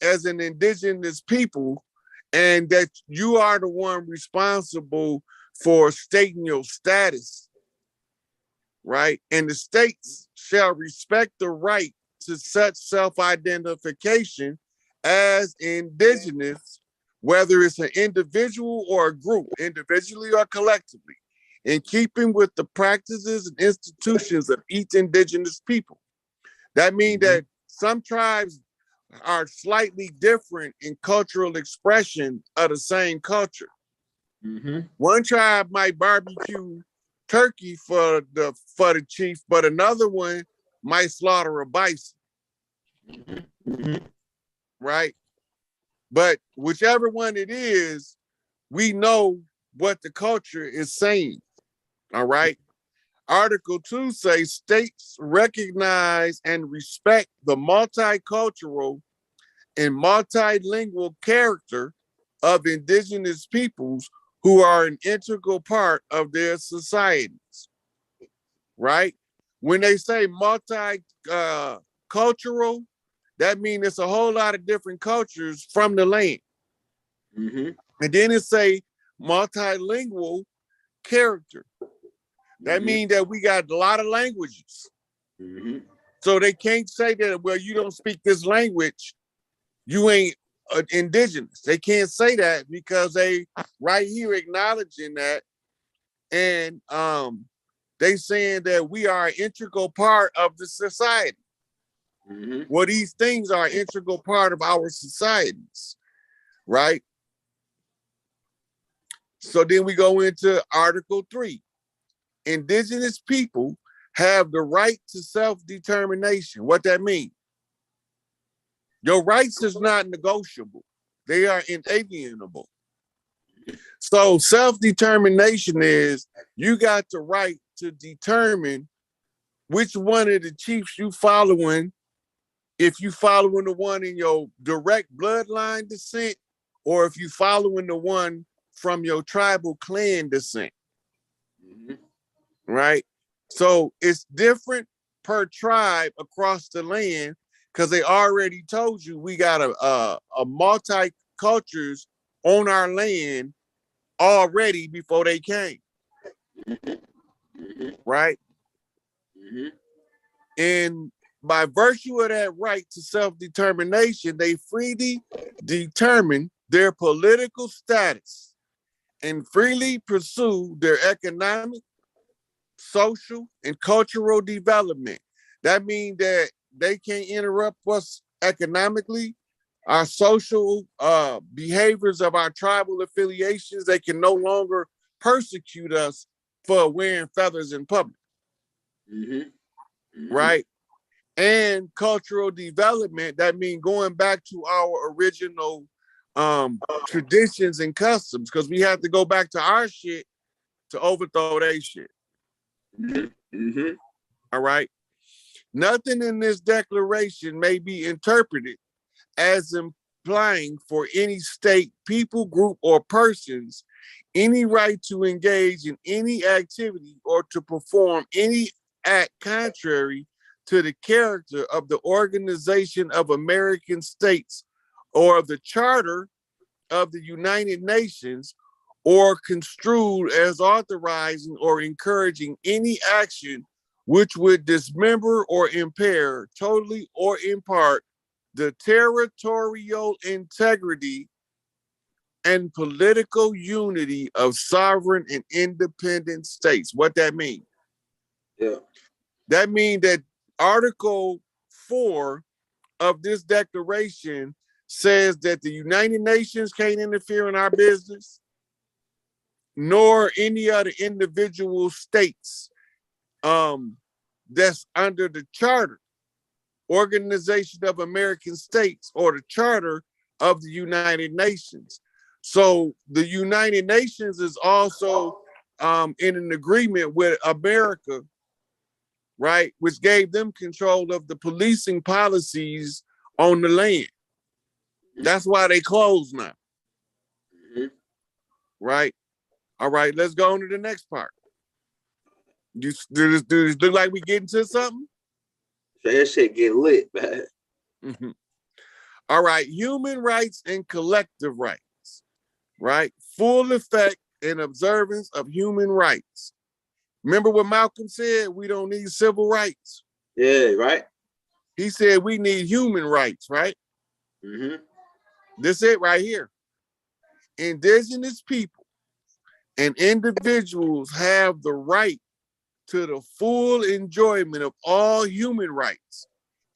as an indigenous people and that you are the one responsible for stating your status, right? And the states shall respect the right to such self-identification as indigenous, whether it's an individual or a group, individually or collectively, in keeping with the practices and institutions of each indigenous people. That means that some tribes are slightly different in cultural expression of the same culture. One tribe might barbecue turkey for the chief, but another one might slaughter a bison. Right? But whichever one it is, we know what the culture is saying. All right. Article 2 says states recognize and respect the multicultural and multilingual character of indigenous peoples who are an integral part of their societies, right? When they say multicultural, that means it's a whole lot of different cultures from the land. And then it say multilingual character. That means that we got a lot of languages. So they can't say that, well, you don't speak this language, you ain't indigenous. They can't say that because they right here acknowledging that, and they saying that we are an integral part of the society. Well, these things are an integral part of our societies, right? So then we go into Article 3. Indigenous people have the right to self-determination. What that means? Your rights is not negotiable. They are inalienable. So self-determination is you got the right to determine which one of the chiefs you following, if you following the one in your direct bloodline descent, or if you following the one from your tribal clan descent. Right? So it's different per tribe across the land because they already told you we got a multi-cultures on our land already before they came. Right? And by virtue of that right to self-determination, they freely determine their political status and freely pursue their economic, social, and cultural development. That means that they can't interrupt us economically, our social behaviors of our tribal affiliations. They can no longer persecute us for wearing feathers in public. Right? And cultural development, that means going back to our original traditions and customs, because we have to go back to our shit to overthrow their shit. All right. Nothing in this declaration may be interpreted as implying for any state, people, group, or persons any right to engage in any activity or to perform any act contrary to the character of the Organization of American States or of the Charter of the United Nations, or construed as authorizing or encouraging any action which would dismember or impair, totally or in part, the territorial integrity and political unity of sovereign and independent states. What that mean? Yeah. That means that Article 4 of this declaration says that the United Nations can't interfere in our business, nor any other individual states that's under the Charter, Organization of American States, or the Charter of the United Nations. So the United Nations is also in an agreement with America, right, which gave them control of the policing policies on the land. That's why they closed now. Mm-hmm. Right? All right, let's go on to the next part. Does this look like we getting to something? So that shit get lit, man. Mm-hmm. All right, human rights and collective rights, right? Full effect and observance of human rights. Remember what Malcolm said? We don't need civil rights. Yeah, right. He said we need human rights, right? Mm-hmm. This it right here. Indigenous people and individuals have the right to the full enjoyment of all human rights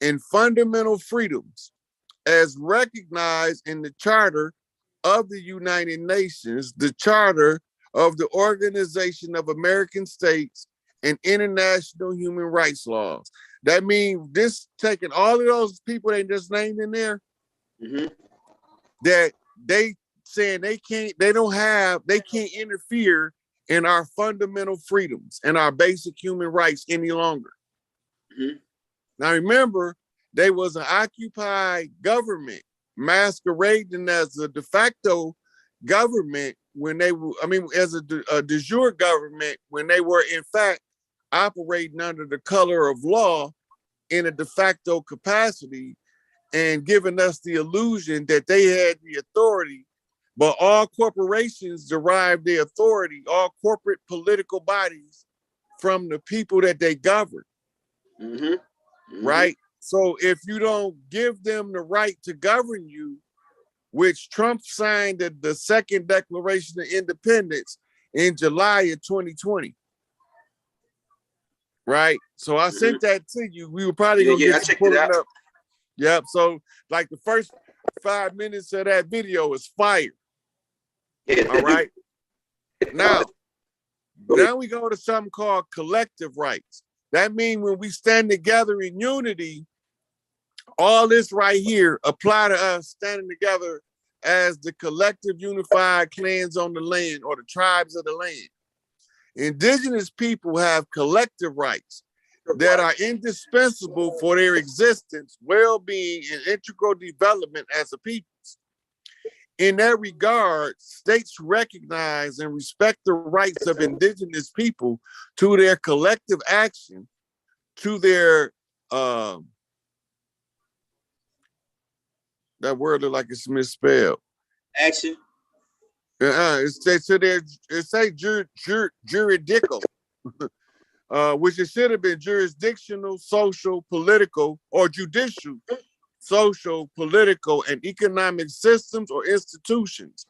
and fundamental freedoms as recognized in the Charter of the United Nations, the Charter of the Organization of American States, and international human rights laws. That means this taking all of those people they just named in there, Mm-hmm. that they saying they can't interfere in our fundamental freedoms and our basic human rights any longer. Mm-hmm. Now remember, they was an occupied government masquerading as a de facto government when they were, as a de jure government when they were in fact operating under the color of law in a de facto capacity and giving us the illusion that they had the authority. But all corporations derive their authority, all corporate political bodies, from the people that they govern. Mm-hmm. Mm-hmm. Right? So if you don't give them the right to govern you, which Trump signed the second Declaration of Independence in July of 2020. Right? So I sent that to you. We were probably gonna get you pulling up. Yep. So like the first 5 minutes of that video is fire. All right. Now we go to something called collective rights. That means when we stand together in unity, all this right here apply to us standing together as the collective unified clans on the land or the tribes of the land. Indigenous people have collective rights that are indispensable for their existence, well-being, and integral development as a people. In that regard, states recognize and respect the rights of indigenous people to their collective action, to their, that word look like it's misspelled. Action. Juridical, which it should have been jurisdictional, social, political, or judicial, social, political, and economic systems or institutions.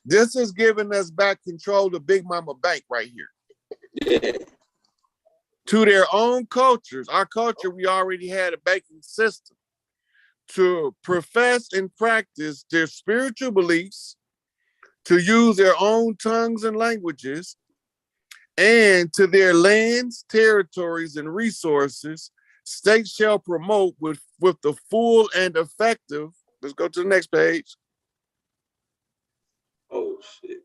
This is giving us back control of Big Mama Bank right here. Yeah. To their own cultures. Our culture, we already had a banking system. To profess and practice their spiritual beliefs, to use their own tongues and languages, and to their lands, territories, and resources, states shall promote with the full and effective, let's go to the next page. Oh, shit.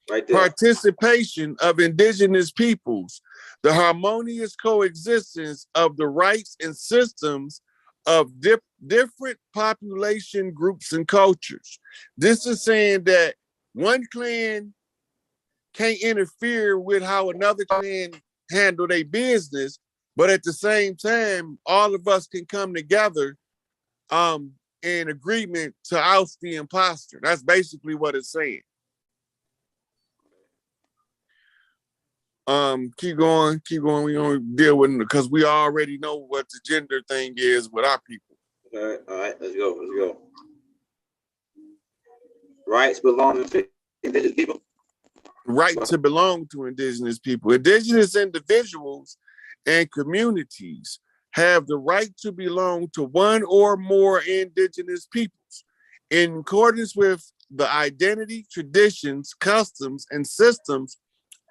Right there. Participation of indigenous peoples, the harmonious coexistence of the rights and systems of different population groups and cultures. This is saying that one clan can't interfere with how another clan handle their business, but at the same time, all of us can come together in agreement to oust the imposter. That's basically what it's saying. Keep going. We gonna deal with it because we already know what the gender thing is with our people. All right, let's go. Rights belonging to indigenous people. Right to belong to indigenous people. Indigenous individuals and communities have the right to belong to one or more indigenous peoples in accordance with the identity, traditions, customs, and systems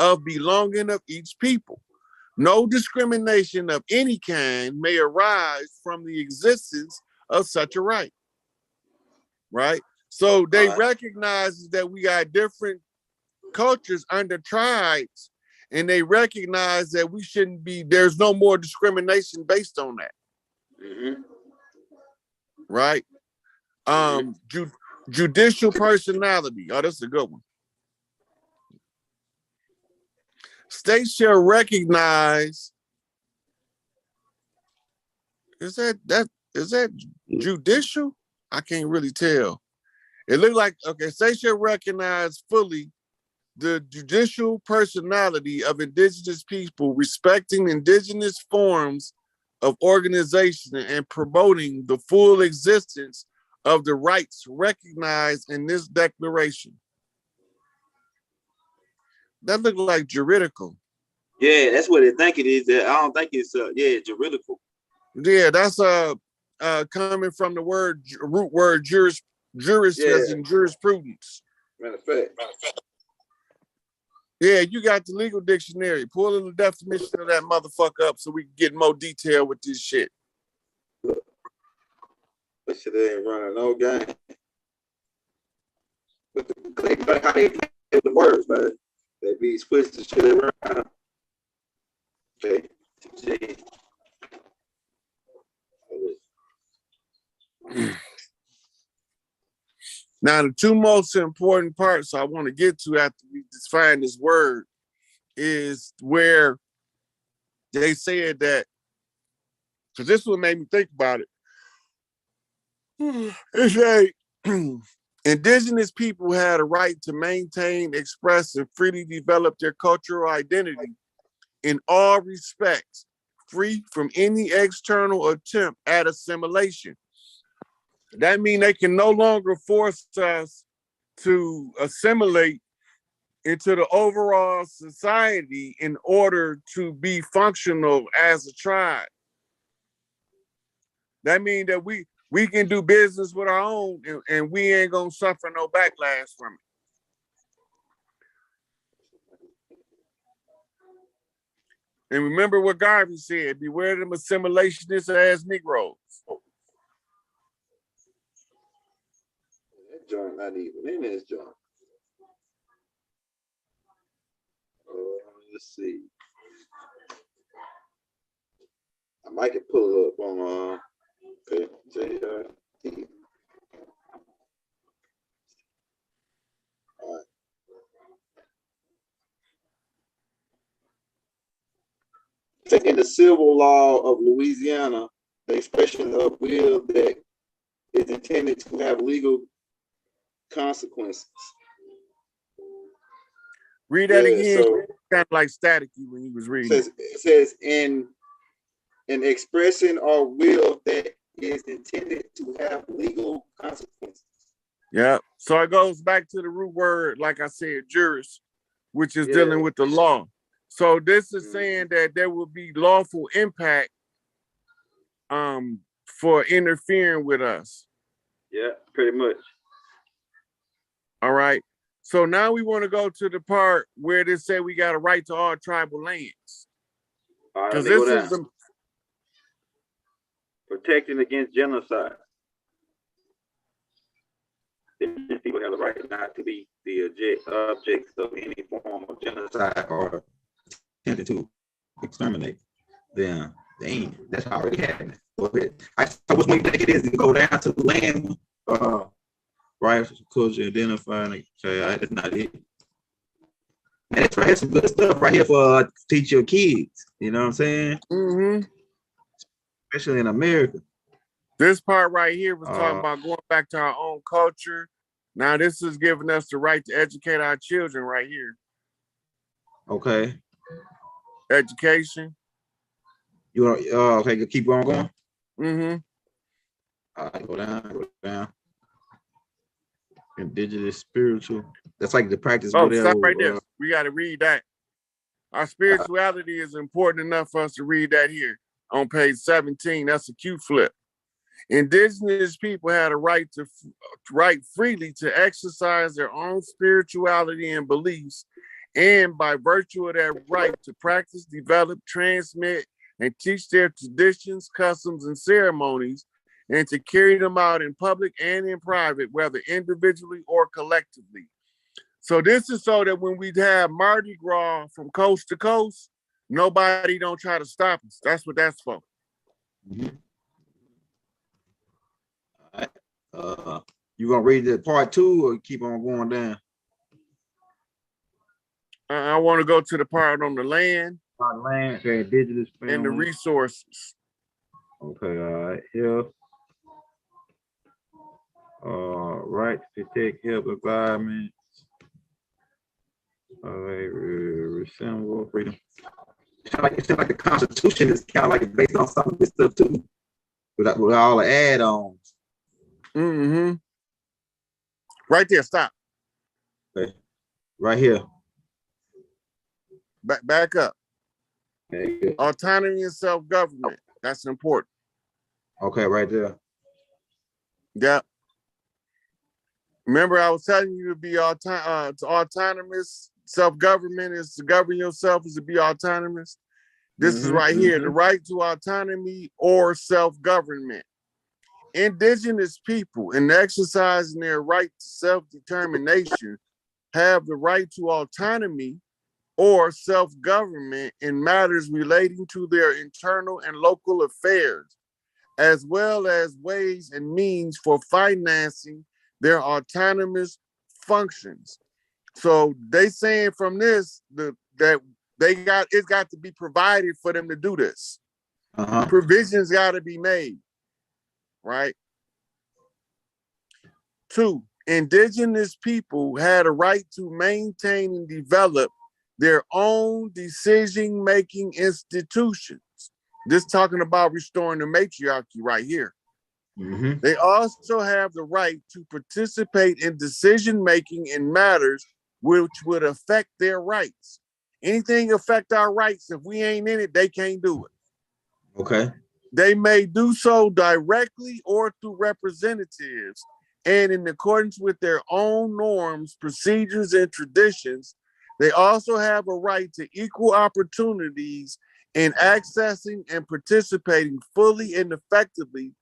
of belonging of each people. No discrimination of any kind may arise from the existence of such a right. Right? So they recognize that we got different cultures under tribes, and they recognize that we shouldn't be, there's no more discrimination based on that. Mm-hmm. Right? Judicial personality. Oh, that's a good one. States shall recognize. Is that judicial? I can't really tell. It looked like, okay, states shall recognize fully the judicial personality of indigenous people, respecting indigenous forms of organization and promoting the full existence of the rights recognized in this declaration. That looked like juridical. Yeah, that's what I think it is. I don't think it's juridical. Yeah, that's coming from the root word juris as in jurisprudence. Matter of fact. Yeah, you got the legal dictionary. Pull the definition of that motherfucker up so we can get more detail with this shit. That shit ain't running no game. But how they play the words, man. They be twisting shit around. Okay. Now, the two most important parts I want to get to after we define this word is where they said that, because this one made me think about it. It's like indigenous people had a right to maintain, express, and freely develop their cultural identity in all respects, free from any external attempt at assimilation. That means they can no longer force us to assimilate into the overall society in order to be functional as a tribe. That means that we can do business with our own and we ain't gonna suffer no backlash from it. And remember what Garvey said, beware them assimilationist ass Negroes. That joint not even in this joint. Let's see. I might can pull it up on JRT. All right. In the civil law of Louisiana, the expression of will that is intended to have legal consequences. Read that again. So, kind of like staticky when he was reading. It says in expressing or will that is intended to have legal consequences. Yeah. So it goes back to the root word, like I said, juris, which is dealing with the law. So this is saying that there will be lawful impact for interfering with us. Yeah, pretty much. All right. So now we want to go to the part where they say we got a right to all tribal lands. Because this is protecting against genocide. People have the right not to be the objects of any form of genocide or attempted to exterminate them. That's already happening. I was waiting to think it is to go down to the land, right? Culture identifying. That's not it. Man, that's right. That's some good stuff right here for teach your kids. You know what I'm saying? Mm-hmm. Especially in America. This part right here was talking about going back to our own culture. Now this is giving us the right to educate our children right here. Okay. Education. You want okay, keep on going? Mm-hmm. All right, go down. Indigenous spiritual. That's like the practice Oh, whatever. stop right there. We got to read that. Our spirituality is important enough for us to read that here on page 17. That's a Q flip. Indigenous people had a right to right freely to exercise their own spirituality and beliefs, and by virtue of that right to practice, develop, transmit, and teach their traditions, customs, and ceremonies, and to carry them out in public and in private, whether individually or collectively. So this is so that when we have Mardi Gras from coast to coast, nobody don't try to stop us. That's what that's for. Mm-hmm. All right. You gonna read the part 2 or keep on going down? I want to go to the part on the land. Land, okay, indigenous family. And the resources. Okay, all right, here. Right to protect, help, environment. All right, resemble freedom. It's like the Constitution is kind of like based on some of this stuff too, with all the add-ons. Mm-hmm. Right there, stop. Okay, right here. Back up. Okay. Autonomy and self-government. That's important. Okay, right there. Yeah. Remember, I was telling you to be autonomous. Self-government is to govern yourself, is to be autonomous. This is right here, the right to autonomy or self-government. Indigenous people, in exercising their right to self-determination, have the right to autonomy or self-government in matters relating to their internal and local affairs, as well as ways and means for financing their autonomous functions. So they saying from this that it's got to be provided for them to do this. Provisions got to be made, right? 2, indigenous people had a right to maintain and develop their own decision-making institutions. This talking about restoring the matriarchy right here. They also have the right to participate in decision-making in matters which would affect their rights. Anything affect our rights, if we ain't in it, they can't do it. Okay. They may do so directly or through representatives, and in accordance with their own norms, procedures, and traditions. They also have a right to equal opportunities in accessing and participating fully and effectively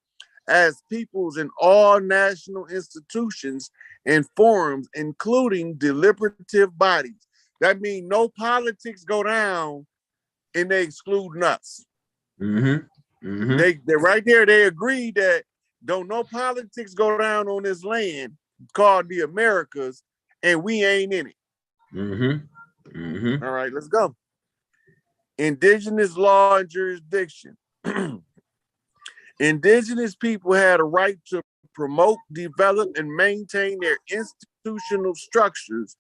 as peoples in all national institutions and forums, including deliberative bodies. That means no politics go down and they exclude us. They right there, they agree that don't no politics go down on this land called the Americas, and we ain't in it. All right, let's go. Indigenous law and jurisdiction. Indigenous people had a right to promote, develop, and maintain their institutional structures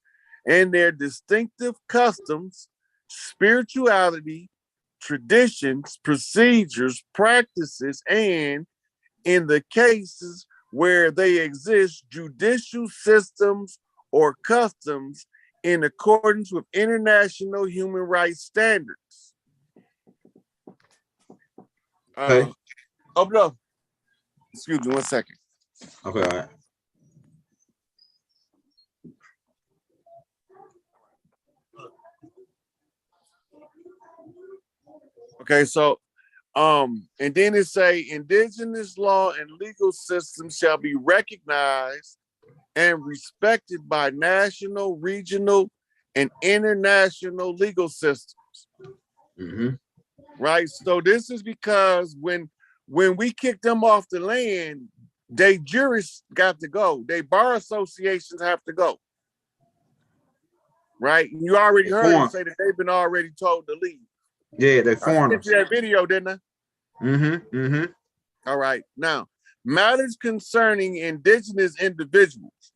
and their distinctive customs, spirituality, traditions, procedures, practices, and in the cases where they exist, judicial systems or customs in accordance with international human rights standards. Okay. Open up. Excuse me 1 second. Okay, all right. Okay, so and then it say indigenous law and legal systems shall be recognized and respected by national, regional, and international legal systems. Right. So this is because when we kick them off the land, they jurists got to go. They bar associations have to go. Right. You already heard them say that they've been already told to leave. Yeah, they foreigners. I sent you that video, didn't I? All right. Now, matters concerning indigenous individuals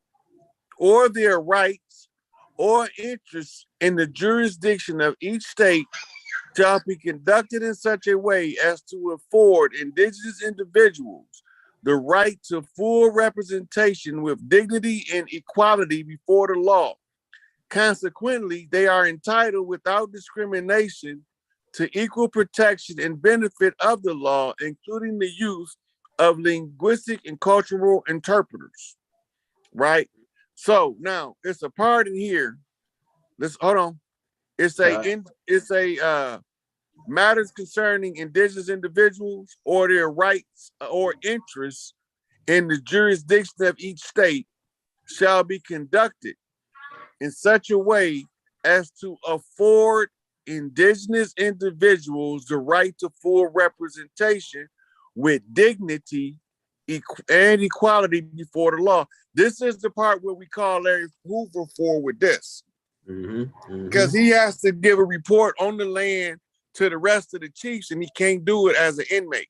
or their rights or interests in the jurisdiction of each state shall be conducted in such a way as to afford indigenous individuals the right to full representation with dignity and equality before the law. Consequently, they are entitled without discrimination to equal protection and benefit of the law, including the use of linguistic and cultural interpreters, right? So now it's a part in here. Let's hold on. It's a matters concerning indigenous individuals or their rights or interests in the jurisdiction of each state shall be conducted in such a way as to afford indigenous individuals the right to full representation with dignity and equality before the law. This is the part where we call Larry Hoover for with this. Because he has to give a report on the land to the rest of the chiefs, and he can't do it as an inmate.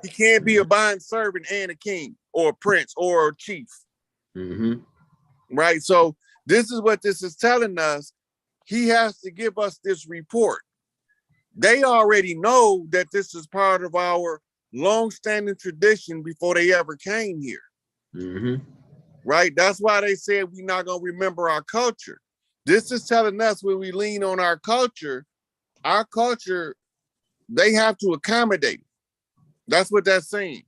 He can't be a bond servant and a king or a prince or a chief. Right? So this is what this is telling us. He has to give us this report. They already know that this is part of our long-standing tradition before they ever came here. Right? That's why they said we're not going to remember our culture. This is telling us when we lean on our culture, they have to accommodate it. That's what that's saying.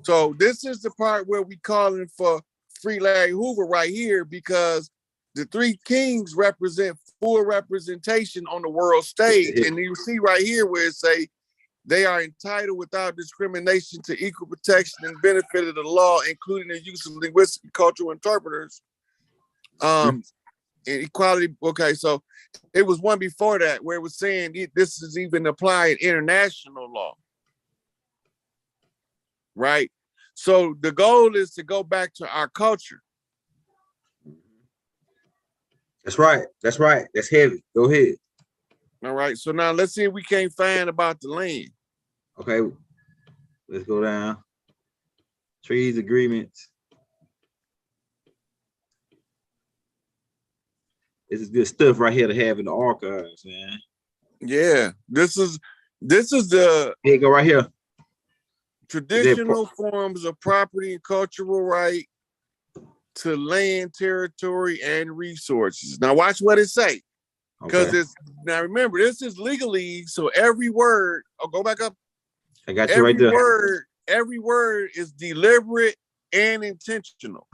So this is the part where we calling for free Larry Hoover right here, because the three kings represent full representation on the world stage. And you see right here where it say they are entitled without discrimination to equal protection and benefit of the law, including the use of linguistic and cultural interpreters. And equality. Okay, so it was one before that where it was saying this is even applying international law. Right? So the goal is to go back to our culture. That's right. That's right. That's heavy. Go ahead. All right. So now let's see if we can't find about the land. Okay. Let's go down. Treaties, agreements. This is good stuff right here to have in the archives, man. Yeah. This is the here you go right here. Traditional forms of property and cultural right to land, territory, and resources. Now watch what it say. Because it's now remember, this is legalese, so every word, go back up. I got you right there. Every word is deliberate and intentional.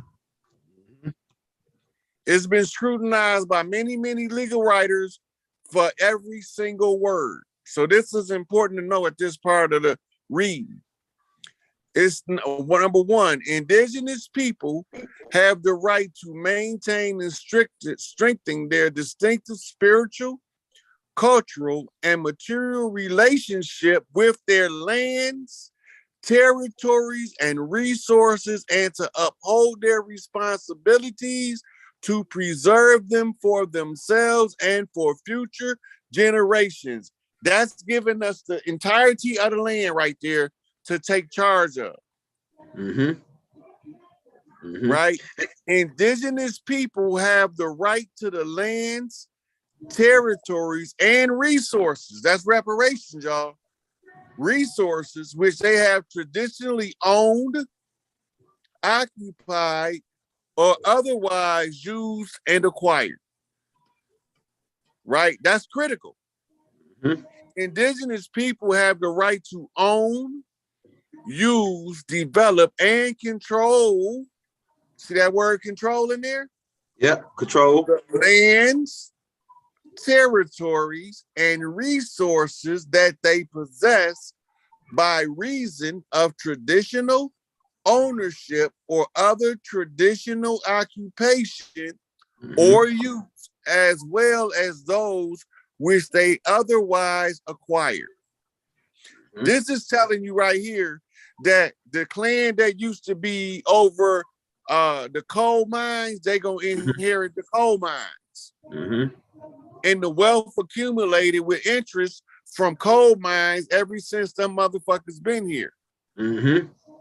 It's been scrutinized by many, many legal writers for every single word. So this is important to know at this part of the read. It's number one, indigenous people have the right to maintain and strengthen their distinctive spiritual, cultural, and material relationship with their lands, territories, and resources, and to uphold their responsibilities to preserve them for themselves and for future generations. That's giving us the entirety of the land right there to take charge of. Right? Indigenous people have the right to the lands, territories, and resources. That's reparations, y'all. Resources which they have traditionally owned, occupied, or otherwise used and acquired. Right? That's critical. Indigenous people have the right to own, use, develop, and control. See that word control in there? Yep, control. Lands, territories, and resources that they possess by reason of traditional ownership or other traditional occupation or use, as well as those which they otherwise acquired. This is telling you right here that the clan that used to be over the coal mines, they gonna inherit the coal mines. And the wealth accumulated with interest from coal mines ever since them motherfuckers been here.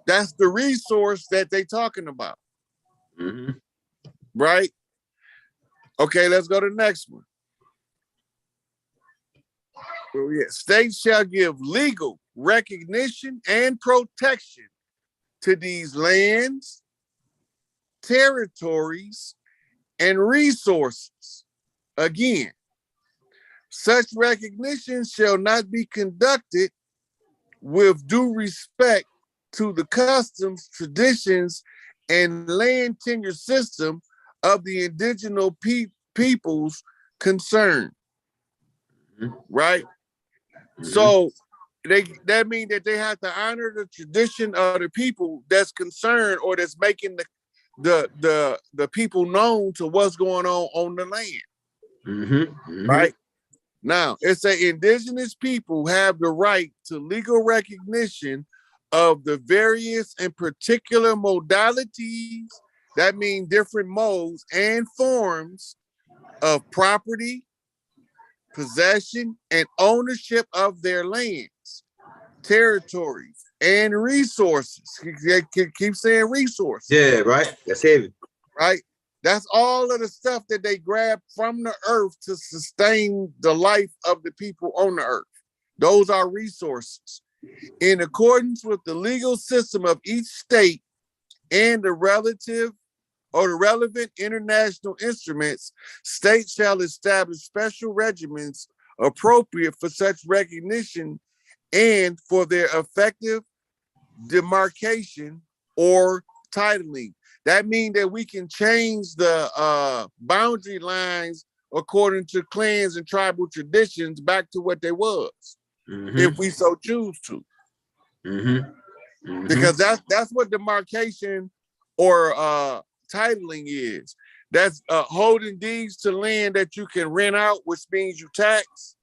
That's the resource that they talking about. Right? Okay, let's go to the next one. States shall give legal recognition, and protection to these lands, territories, and resources. Again, such recognition shall not be conducted with due respect to the customs, traditions, and land tenure system of the indigenous peoples concerned. Right? So that means that they have to honor the tradition of the people that's concerned or that's making the people known to what's going on the land. Right? Now, it's an indigenous people have the right to legal recognition of the various and particular modalities, that means different modes and forms of property, possession, and ownership of their lands, territories, and resources. Keep saying resources. Yeah, right. That's heavy. Right? That's all of the stuff that they grab from the earth to sustain the life of the people on the earth. Those are resources. In accordance with the legal system of each state and the relative or the relevant international instruments, states shall establish special regiments appropriate for such recognition and for their effective demarcation or titling. That means that we can change the boundary lines according to clans and tribal traditions back to what they was, if we so choose to. Because that's what demarcation or titling is. That's holding deeds to land that you can rent out, which means you tax,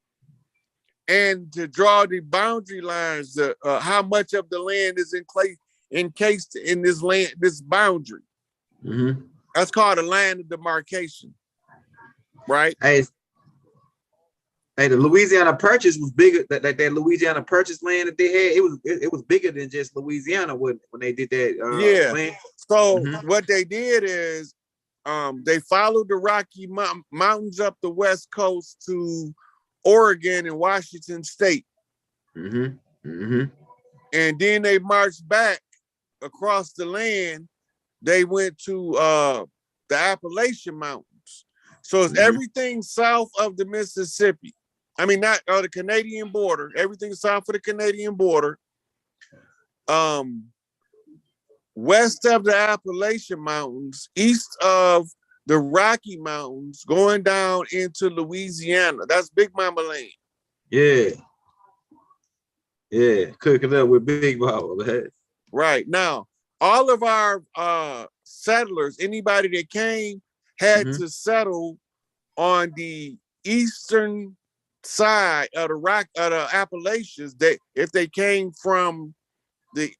and to draw the boundary lines, how much of the land is encased in this land, this boundary. That's called a line of demarcation, right? Hey, the Louisiana Purchase was bigger. That Louisiana Purchase land that they had, it was bigger than just Louisiana when they did that. Land. So what they did is they followed the Rocky Mountains up the West Coast to Oregon and Washington State. And then they marched back across the land. They went to the Appalachian Mountains. So it's everything south of the Mississippi. I mean, not the Canadian border, everything south of the Canadian border. West of the Appalachian Mountains, east of the Rocky Mountains, going down into Louisiana. That's Big Mama land. Yeah. Cooking up with Big Mama. Right. Now, all of our settlers, anybody that came, had to settle on the eastern side of the Appalachians. If they came from the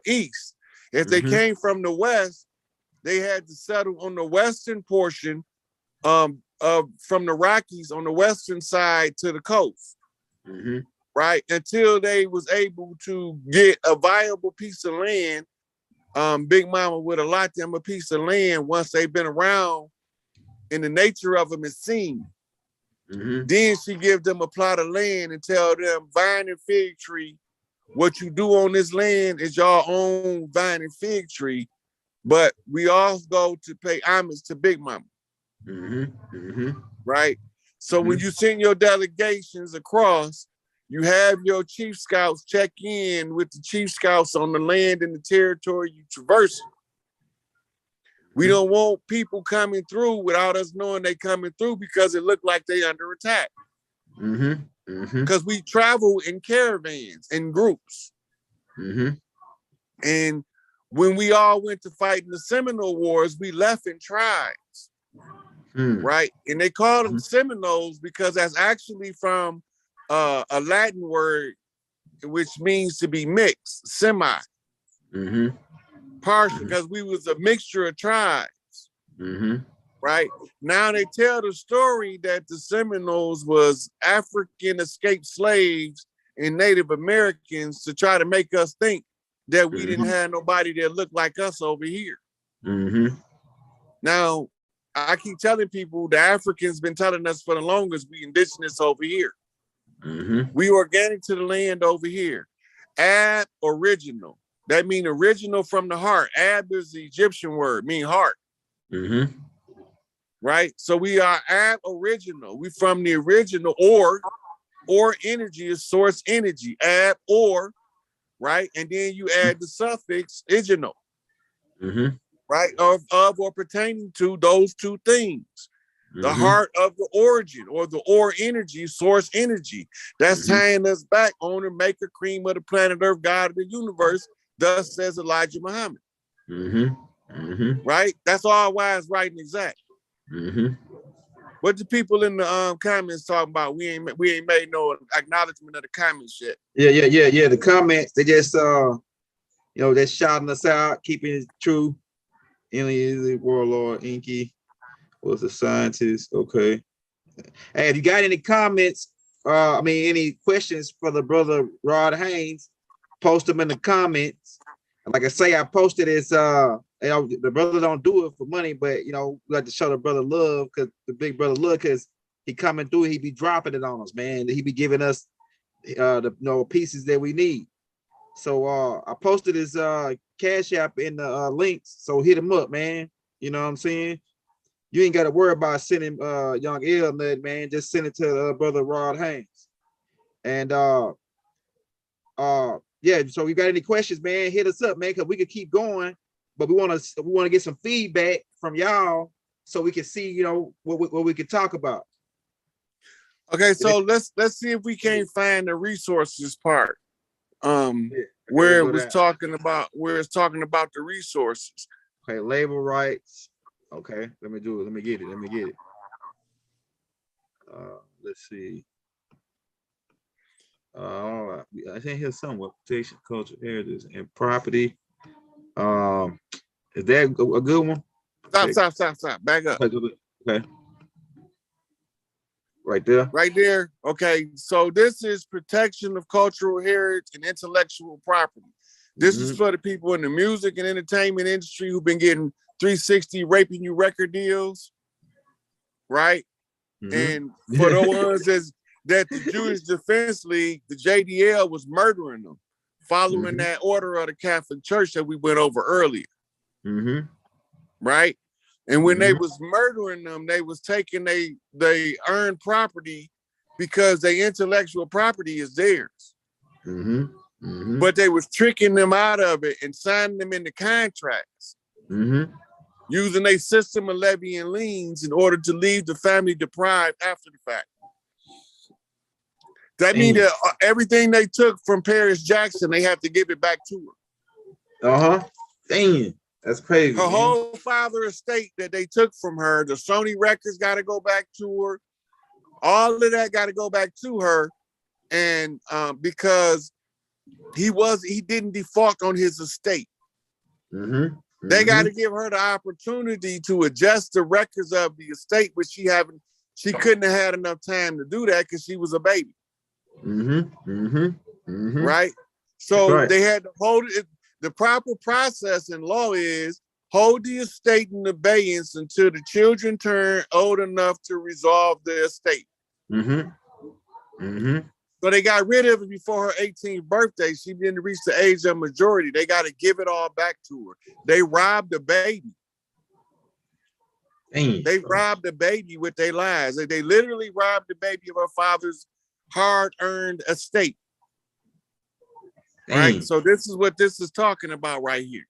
east, if they came from the west, they had to settle on the western portion from the Rockies on the western side to the coast. Right, until they was able to get a viable piece of land. Big Mama would allot them a piece of land once they've been around and the nature of them is seen. Then she give them a plot of land and tell them, vine and fig tree, what you do on this land is your own vine and fig tree, but we all go to pay homage to Big Mama. Right? So when you send your delegations across, you have your chief scouts check in with the chief scouts on the land and the territory you traverse. We don't want people coming through without us knowing they coming through because it looked like they under attack. Because we travel in caravans, in groups. And when we all went to fight in the Seminole Wars, we left in tribes. Right? And they called them Seminoles because that's actually from a Latin word which means to be mixed, semi. Partial, because we was a mixture of tribes. Right? Now they tell the story that the Seminoles was African escaped slaves and Native Americans to try to make us think that we didn't have nobody that looked like us over here. Now, I keep telling people the Africans been telling us for the longest we indigenous over here. We organic to the land over here. Ab original. That means original from the heart. Ab is the Egyptian word, mean heart. Right? So we are ab original. We from the original, or energy is source energy. Ab or, right? And then you add the suffix original. Right? Of or pertaining to those two things. The heart of the origin, or the or energy, source energy. That's tying us back on the maker, cream of the planet Earth, God of the universe. Thus says Elijah Muhammad. Right? That's all wise, right, and exact. What the people in the comments talking about? We ain't made no acknowledgement of the comments yet. Yeah. The comments, they just they're shouting us out, keeping it true. Alien warlord, Inky was a scientist. Okay. Hey, if you got any comments, any questions for the brother Rod Haynes, post them in the comments. Like I say, I posted this. The brother don't do it for money, but we like to show the brother love, because the big brother love, because he coming through, he be dropping it on us, man. He be giving us the pieces that we need. So I posted his Cash App in the links, so hit him up, man. You know what I'm saying? You ain't got to worry about sending young L nothing, man. Just send it to brother Rod Haynes. And yeah, so you got any questions, man, hit us up, man, because we could keep going, but we want to get some feedback from y'all so we can see what we can talk about. Okay, so let's see if we can't find the resources part. Where it's talking about the resources. Okay, labor rights. Okay, let me do it. Let me get it. Let's see. I think here's somewhat protection, culture, heritage, and property. Is that a good one? Stop. Back up. Okay. Right there. Okay, so this is protection of cultural heritage and intellectual property. This is for the people in the music and entertainment industry who've been getting 360 raping you record deals, right? And for the ones that the Jewish Defense League, the JDL, was murdering them, following that order of the Catholic Church that we went over earlier, right? And when they was murdering them, they was taking they earned property because their intellectual property is theirs. But they was tricking them out of it and signing them into contracts, using a system of levying liens in order to leave the family deprived after the fact. That means that everything they took from Paris Jackson, they have to give it back to her. Dang, that's crazy. Her whole father estate that they took from her, the Sony records got to go back to her. All of that got to go back to her, and because he didn't default on his estate. They got to give her the opportunity to adjust the records of the estate, which she couldn't have had enough time to do that because she was a baby. Right? So they had to hold it. The proper process in law is hold the estate in abeyance until the children turn old enough to resolve the estate. So they got rid of it before her 18th birthday. She didn't reach the age of majority. They got to give it all back to her. They robbed the baby. They robbed the baby with their lies. They literally robbed the baby of her father's hard-earned estate. Right? So this is what this is talking about right here.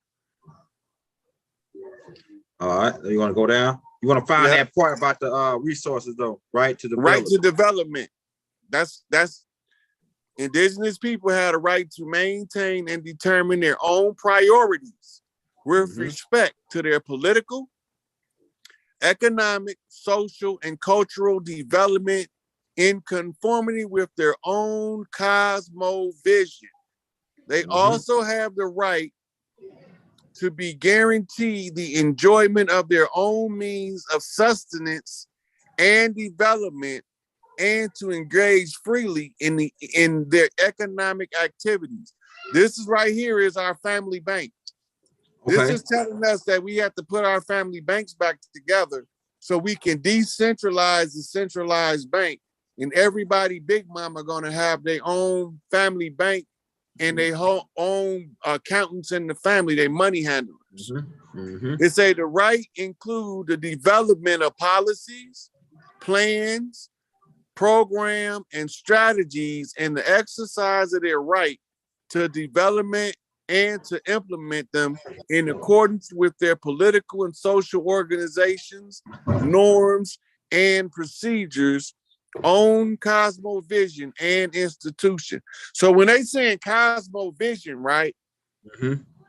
All right. You want to go down? You want to find that part about the resources, though, right? Right to development. That's Indigenous people had a right to maintain and determine their own priorities with respect to their political, economic, social, and cultural development in conformity with their own cosmovision. They also have the right to be guaranteed the enjoyment of their own means of sustenance and development, and to engage freely in their economic activities. This is right here is our family bank. This is telling us that we have to put our family banks back together so we can decentralize the centralized bank and everybody big mama gonna have their own family bank and their own accountants in the family, their money handlers. It say the right include the development of policies, plans, program, and strategies, and the exercise of their right to development and to implement them in accordance with their political and social organizations, norms, and procedures, own cosmovision and institution. So when they saying cosmovision, right,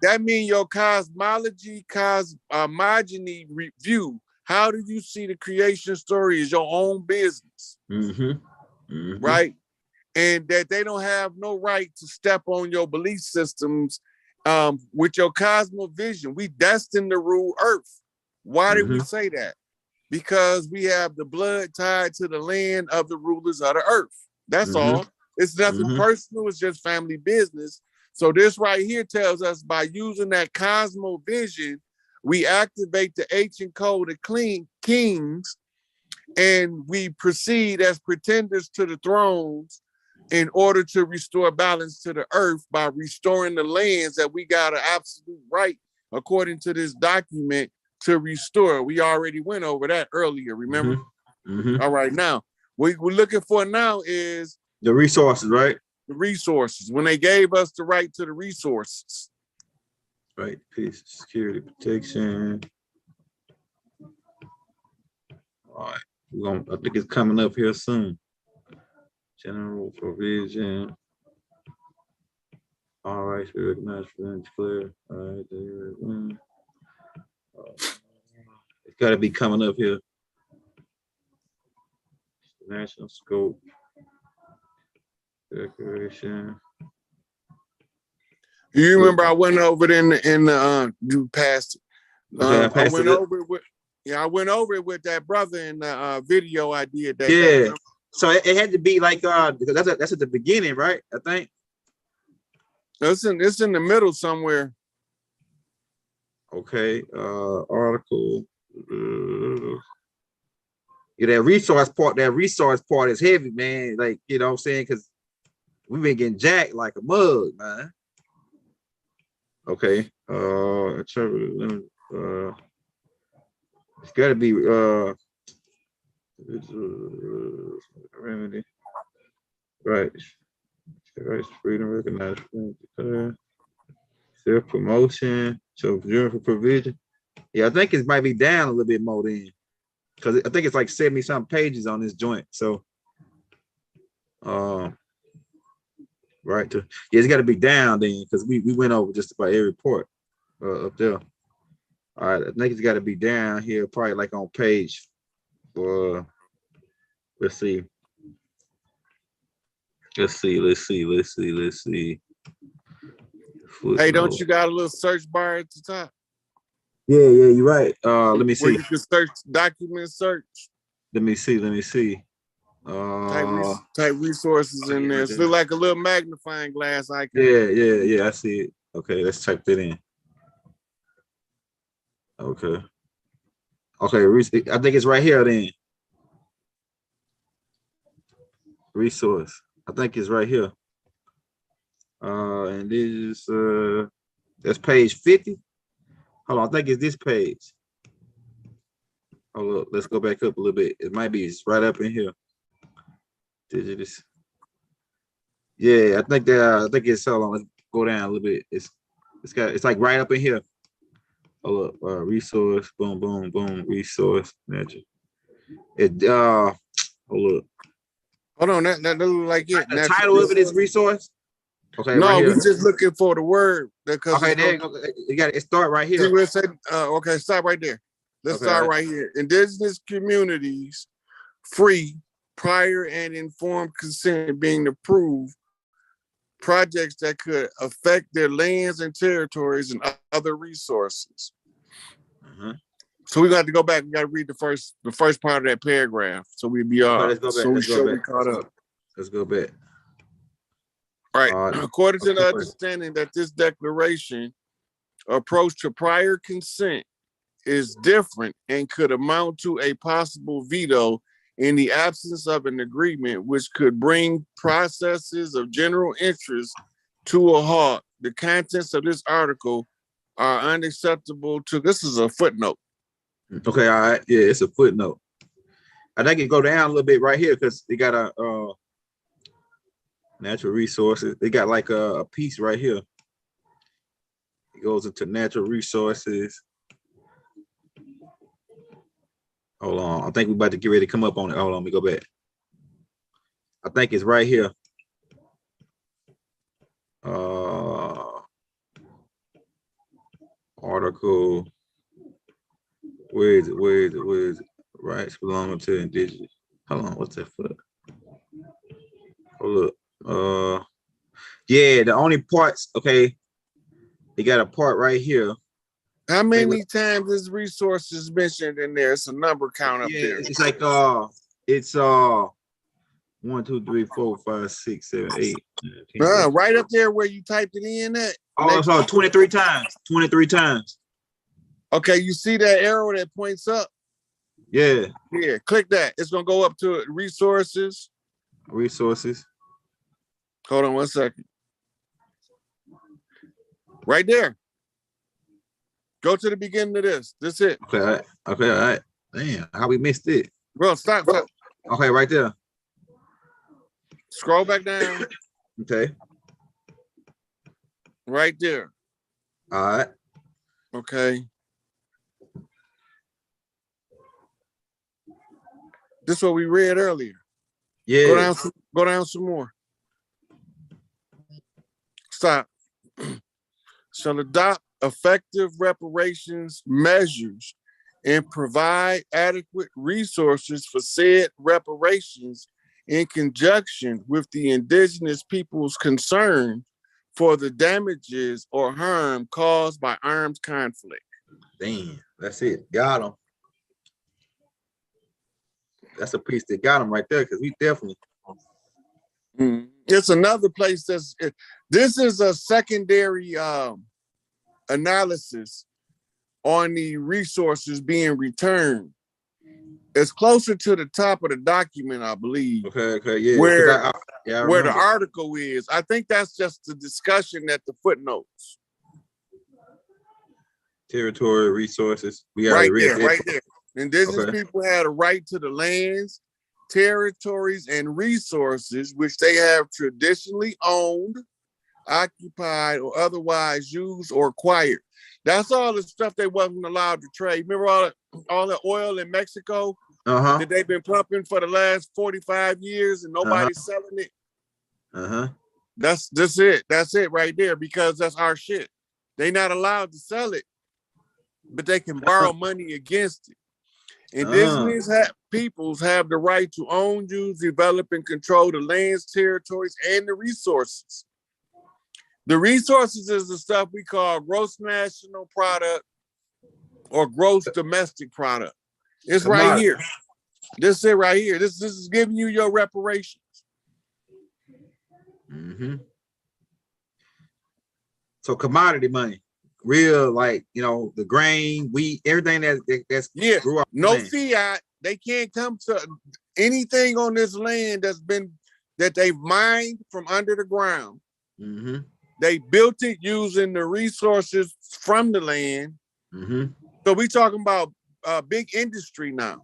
that means your cosmology, cosmogony review. How do you see the creation story is your own business, right? And that they don't have no right to step on your belief systems with your cosmovision. We destined to rule Earth. Why did we say that? Because we have the blood tied to the land of the rulers of the earth. That's all. It's nothing personal. It's just family business. So this right here tells us by using that cosmovision, we activate the ancient code of kings, and we proceed as pretenders to the thrones in order to restore balance to the earth by restoring the lands that we got an absolute right, according to this document, to restore. We already went over that earlier, remember? All right, now, what we're looking for now is the resources, right? The resources. When they gave us the right to the resources. Right, peace, security, protection. All right, I think it's coming up here soon. General provision. All right, we recognize for declare. All right, it's got to be coming up here. National scope. Declaration. You remember I went over it in the you passed. Okay, I went over it with. Yeah, I went over it with that brother in the video I did. That yeah. So it had to be like because that's at the beginning, right? I think. It's in the middle somewhere. Okay. Article. Yeah, that resource part is heavy, man. Like, you know what I'm saying? Because we've been getting jacked like a mug, man. Okay. It's got to be remedy. Right. Freedom recognized. Self promotion. So for provision. Yeah, I think it might be down a little bit more then, because I think it's like 70-something pages on this joint. So, right to it's got to be down then, because we went over just about every report up there. All right, I think it's got to be down here, probably like on page. Let's see. Footnote. Hey, don't you got a little search bar at the top? Yeah, you're right. Let me see. Where you can search, document search. Let me see. Type resources in there. It looks like a little magnifying glass icon. Yeah, I see it. Okay, let's type that in. Okay, I think it's right here then. Resource. I think it's right here. And this is that's page 50. Hold on, I think it's this page. Hold up, let's go back up a little bit. It might be it's right up in here. Indigenous. Yeah, I think it's hold on. Let's go down a little bit. It's like right up in here. Hold up, resource, boom, resource, natural. Hold up. Hold on, that look like it. The title of it is resource. Okay, no, right we just looking for the word. Okay, there you go. You got it. Start right here. Okay, stop right there. Let's start right here. Indigenous communities, free, prior, and informed consent being approved. Projects that could affect their lands and territories and other resources. So we got to go back. We got to read the first part of that paragraph, so we be all. Let's go back. We caught up. Let's go back. All right. According to the understanding that this declaration approach to prior consent is different and could amount to a possible veto in the absence of an agreement which could bring processes of general interest to a halt. The contents of this article are unacceptable to, this is a footnote. Okay, all right. Yeah, it's a footnote. I think it go down a little bit right here because they got a natural resources. They got like a piece right here. It goes into natural resources. Hold on. I think we're about to get ready to come up on it. Hold on, let me go back. I think it's right here. Article. Where is it? Where is it? Where is it? Rights belonging to indigenous. Hold on, what's that for? Hold up. Yeah, the only parts, okay. They got a part right here. How many times is resources mentioned in there? It's a number count up there. It's like it's 1, 2, 3, 4, 5, 6, 7, 8. 10, right up there where you typed it in at. Oh, it's all 23 times. 23 times. Okay, you see that arrow that points up? Yeah. Yeah, click that. It's gonna go up to resources. Resources. Hold on 1 second. Right there. Go to the beginning of this. That's it. Okay, all right. Okay, all right. Damn, how we missed it? Bro, stop. Okay, right there. Scroll back down. Okay. Right there. All right. Okay. This is what we read earlier. Yeah. Go down some more. Stop. Shall adopt effective reparations measures and provide adequate resources for said reparations in conjunction with the indigenous peoples concerned for the damages or harm caused by armed conflict. Damn, that's it. Got him. That's a piece that got him right there because we definitely. It's another place this is a secondary analysis on the resources being returned. It's closer to the top of the document, I believe. Okay, yeah. Where where the article is. I think that's just the discussion at the footnotes. Territory resources. We right there. Indigenous Okay. people had a right to the lands, territories, and resources which they have traditionally owned, occupied, or otherwise used or acquired. That's all the stuff they wasn't allowed to trade. Remember all the oil in Mexico that they've been pumping for the last 45 years and nobody's selling it? That's it. That's it right there, because that's our shit. They're not allowed to sell it, but they can borrow money against it. Indigenous peoples have the right to own, use, develop, and control the lands, territories, and the resources. The resources is the stuff we call gross national product or gross domestic product. It's right here. This is it right here. This is giving you your reparations. So commodity money, real, like, you know, the grain, wheat, everything that's grew up. No fiat. They can't come to anything on this land that they've mined from under the ground. They built it using the resources from the land. So we talking about big industry now.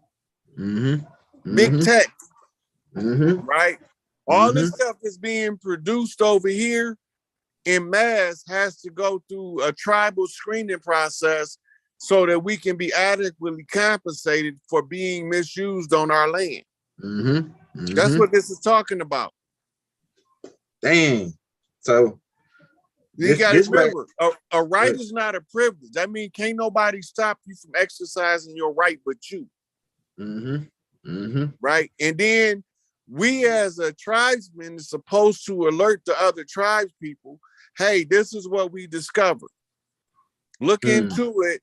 Big tech. Right? All this stuff is being produced over here in mass has to go through a tribal screening process so that we can be adequately compensated for being misused on our land. That's what this is talking about. Dang. So you got to remember, a right is not a privilege. That means can't nobody stop you from exercising your right but you. Right? And then we as a tribesman is supposed to alert the other tribes people, hey, this is what we discovered. Look into it,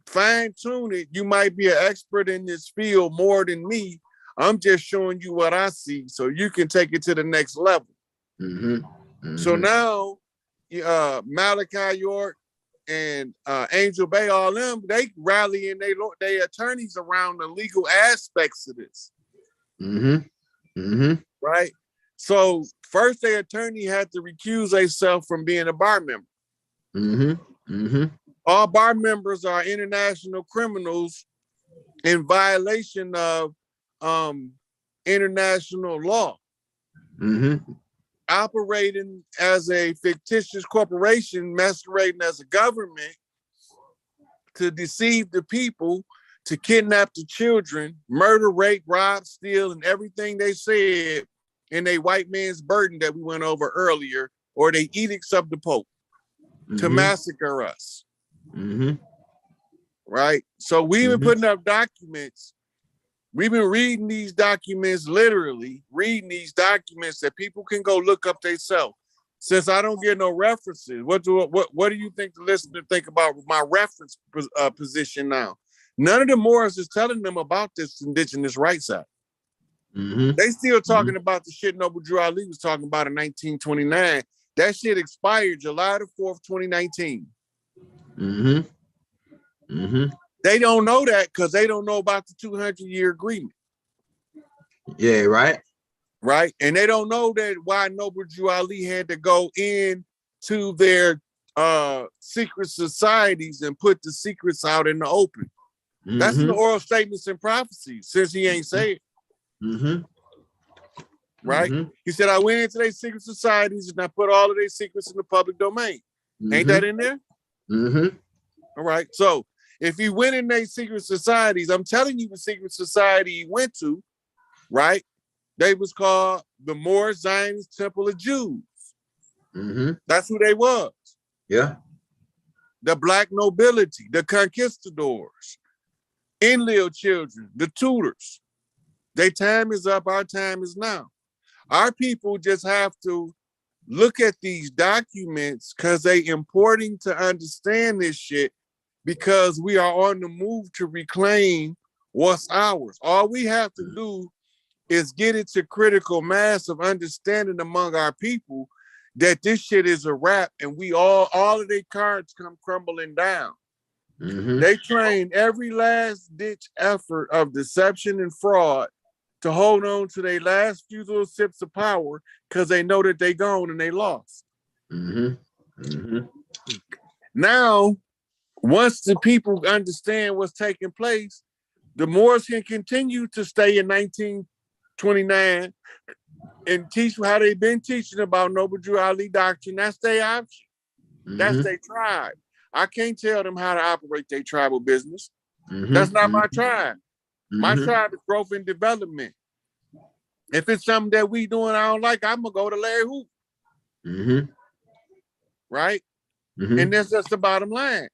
fine tune it. You might be an expert in this field more than me. I'm just showing you what I see so you can take it to the next level. So now, Malachi York and Angel Bay, all them, they rally and they attorneys around the legal aspects of this. Mm-hmm. Mm-hmm. right? So first, their attorney had to recuse themselves from being a bar member. Mm-hmm. Mm-hmm. All bar members are international criminals in violation of international law. Mm-hmm. Operating as a fictitious corporation, masquerading as a government to deceive the people, to kidnap the children, murder, rape, rob, steal, and everything they said in a white man's burden that we went over earlier, or the edicts of the Pope to massacre us. Mm-hmm. Right? So we've been putting up documents. We've been reading these documents, literally reading these documents that people can go look up themselves. Since I don't get no references, what do you think the listener think about my reference position now? None of the Moors is telling them about this Indigenous Rights Act. They still talking about the shit Noble Drew Ali was talking about in 1929. That shit expired July the 4th, 2019. They don't know that because they don't know about the 200-year agreement. Yeah, right. Right. And they don't know that why Noble Drew Ali had to go into their secret societies and put the secrets out in the open. That's in the oral statements and prophecies, since he ain't say it. Right? He said, I went into their secret societies and I put all of their secrets in the public domain. Ain't that in there? All right. So if he went in their secret societies, I'm telling you the secret society he went to, right? They was called the Moor Zionist Temple of Jews. That's who they was. Yeah. The black nobility, the conquistadors, Enlil children, the tutors. Their time is up, our time is now. Our people just have to look at these documents because they important to understand this shit, because we are on the move to reclaim what's ours. All we have to do is get it to critical mass of understanding among our people that this shit is a wrap, and we all of their cards come crumbling down. They train every last ditch effort of deception and fraud to hold on to their last few little sips of power because they know that they gone and they lost. Now, once the people understand what's taking place, the Moors can continue to stay in 1929 and teach how they've been teaching about Noble Drew Ali doctrine. That's their option. That's their tribe. I can't tell them how to operate their tribal business. That's not my tribe. My tribe is growth and development. If it's something that we doing I don't like, I'm gonna go to Larry Hoop. Right? And that's just the bottom line.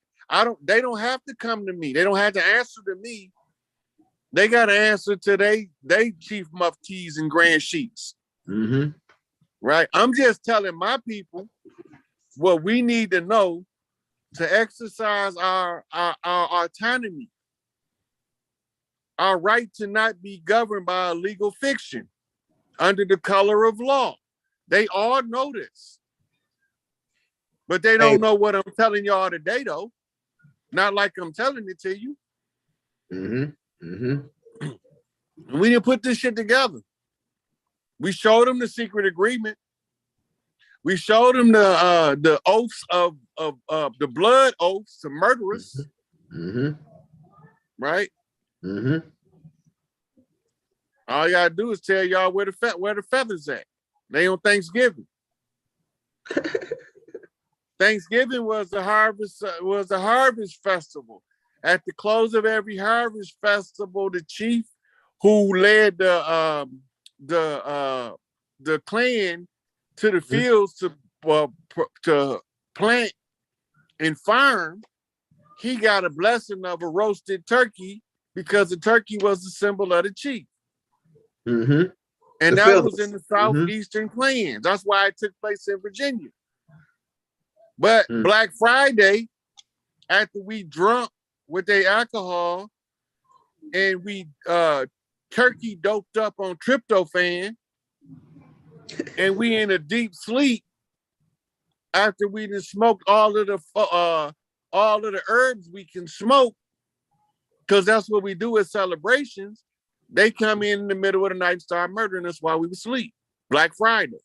They don't have to come to me. They don't have to answer to me. They got to answer to they chief muftis and grand sheiks. Right? I'm just telling my people what we need to know to exercise our autonomy, our right to not be governed by a legal fiction under the color of law. They all know this. But they don't know what I'm telling y'all today, though. Not like I'm telling it to you. We didn't put this shit together. We showed them the secret agreement. We showed them the oaths of the blood oaths to murderers. Right? All y'all do is tell y'all where the feathers at. They on Thanksgiving. Thanksgiving was the harvest festival. At the close of every harvest festival, the chief who led the clan to the fields to plant and farm, he got a blessing of a roasted turkey because the turkey was the symbol of the chief. And that was in the southeastern plains. That's why it took place in Virginia. But Black Friday, after we drunk with their alcohol and we turkey doped up on tryptophan, and we in a deep sleep after we done smoked all of the herbs we can smoke, because that's what we do at celebrations. They come in the middle of the night and start murdering us while we were asleep. Black Friday.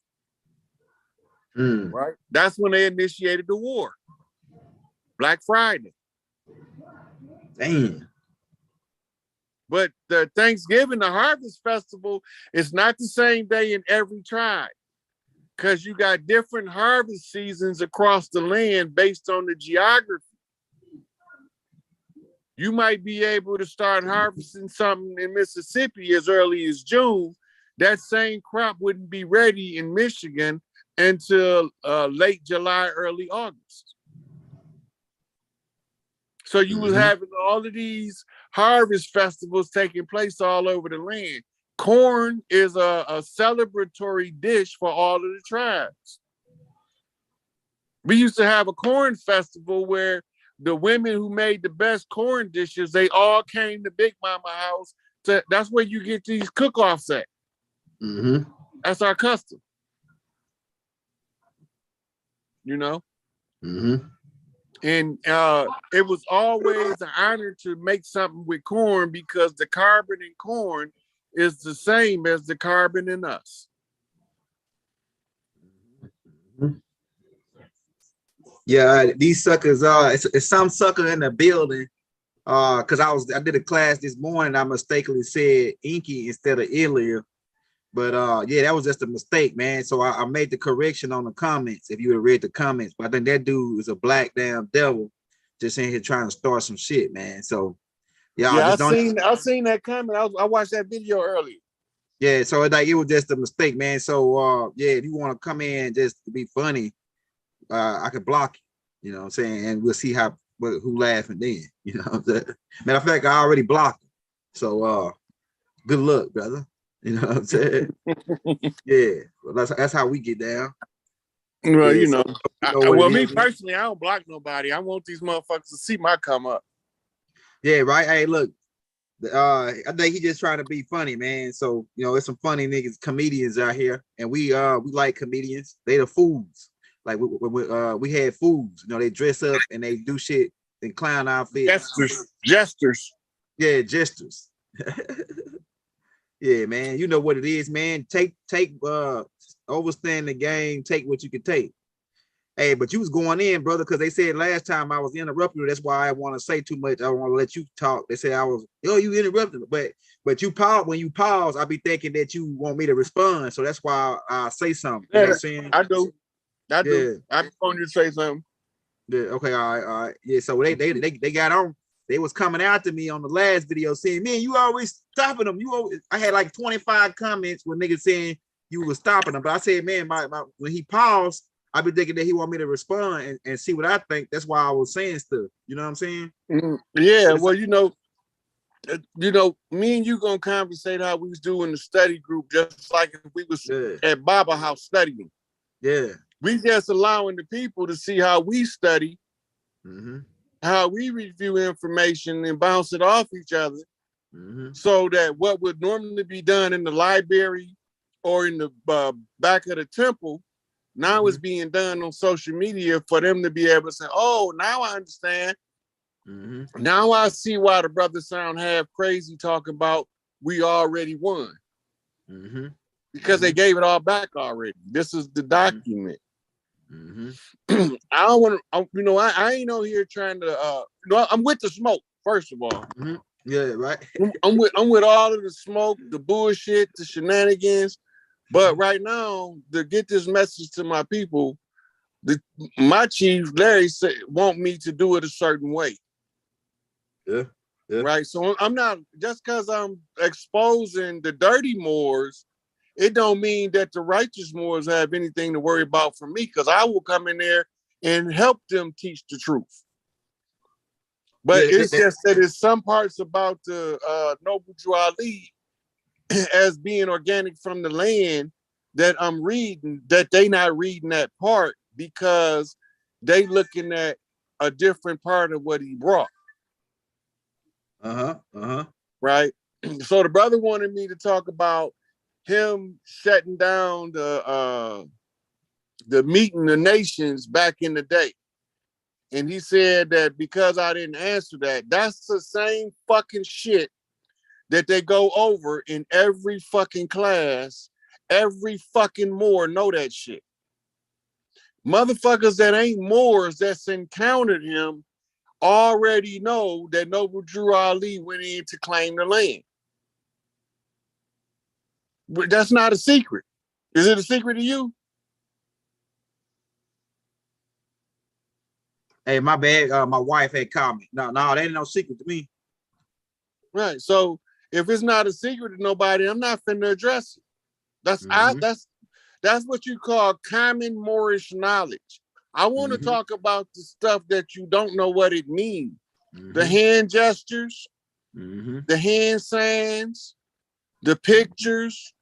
Right? That's when they initiated the war. Black Friday. Damn. But the Thanksgiving, the Harvest Festival, is not the same day in every tribe, because you got different harvest seasons across the land based on the geography. You might be able to start harvesting something in Mississippi as early as June. That same crop wouldn't be ready in Michigan until late July, early August. So you was having all of these harvest festivals taking place all over the land. Corn is a celebratory dish for all of the tribes. We used to have a corn festival where the women who made the best corn dishes, they all came to Big Mama house. That's where you get these cook-offs at. That's our custom. You know? And it was always an honor to make something with corn, because the carbon in corn is the same as the carbon in us. Yeah, these suckers it's some sucker in the building. Because I did a class this morning, I mistakenly said Inky instead of Ilya. But yeah, that was just a mistake, man. So I made the correction on the comments, if you would have read the comments. But I think that dude is a black damn devil just in here trying to start some shit, man. So yeah, I seen that comment. I watched that video earlier. Yeah, so it was just a mistake, man. So yeah, if you want to come in just to be funny, I could block you. You know what I'm saying? And we'll see who laughing then. You know what I'm saying? Matter of fact, I already blocked him. So good luck, brother. You know what I'm saying? Yeah, well, that's how we get down. Well, yeah, you know, well, me personally, I don't block nobody. I want these motherfuckers to see my come up. Yeah, right. Hey, look, I think he just trying to be funny, man. So you know, there's some funny niggas, comedians out here, and we like comedians. They the fools. Like we had fools. You know, they dress up and they do shit in clown outfits. Jesters. Yeah, jesters. Yeah, man. You know what it is, man. Take overstand the game. Take what you can take. Hey, but you was going in, brother, because they said last time I was interrupting you. That's why I want to say too much. I want to let you talk. They said I was, you interrupted. But you pause. When you pause, I'll be thinking that you want me to respond. So that's why I say something. You know what I'm saying? I do. I want you to say something. Yeah. Okay. All right. Yeah. So they got on. They was coming after me on the last video saying, man, you always stopping them. I had like 25 comments with niggas saying you were stopping them. But I said, man, when he paused, I be thinking that he want me to respond and see what I think. That's why I was saying stuff. You know what I'm saying? Yeah. Well, you know, me and you gonna conversate how we was doing the study group, just like if we was at Baba House studying. Yeah. We just allowing the people to see how we study, how we review information and bounce it off each other, so that what would normally be done in the library or in the back of the temple, now it's being done on social media for them to be able to say, oh, now I understand. Now I see why the brothers sound half crazy talking about we already won. Because they gave it all back already. This is the document. I don't want to, I ain't on here trying to, I'm with the smoke, first of all. Yeah, right. I'm with all of the smoke, the bullshit, the shenanigans. But right now, to get this message to my people, my chief, Larry, want me to do it a certain way. Yeah. Right. So I'm not, just because I'm exposing the dirty Moors, it don't mean that the righteous Moors have anything to worry about from me, because I will come in there and help them teach the truth. But it's just that there's some parts about the Noble Drew Ali as being organic from the land that I'm reading, that they not reading that part because they looking at a different part of what he brought. Right. So the brother wanted me to talk about him shutting down the meeting the nations back in the day. And he said that because I didn't answer that, that's the same fucking shit that they go over in every fucking class, every fucking Moor know that shit. Motherfuckers that ain't Moors that's encountered him already know that Noble Drew Ali went in to claim the land. But that's not a secret. Is it a secret to you? Hey, my bad. My wife had called me. No, that ain't no secret to me. Right. So if it's not a secret to nobody, I'm not finna address it. That's what you call common Moorish knowledge. I want to talk about the stuff that you don't know what it means. The hand gestures, the hand signs, the pictures,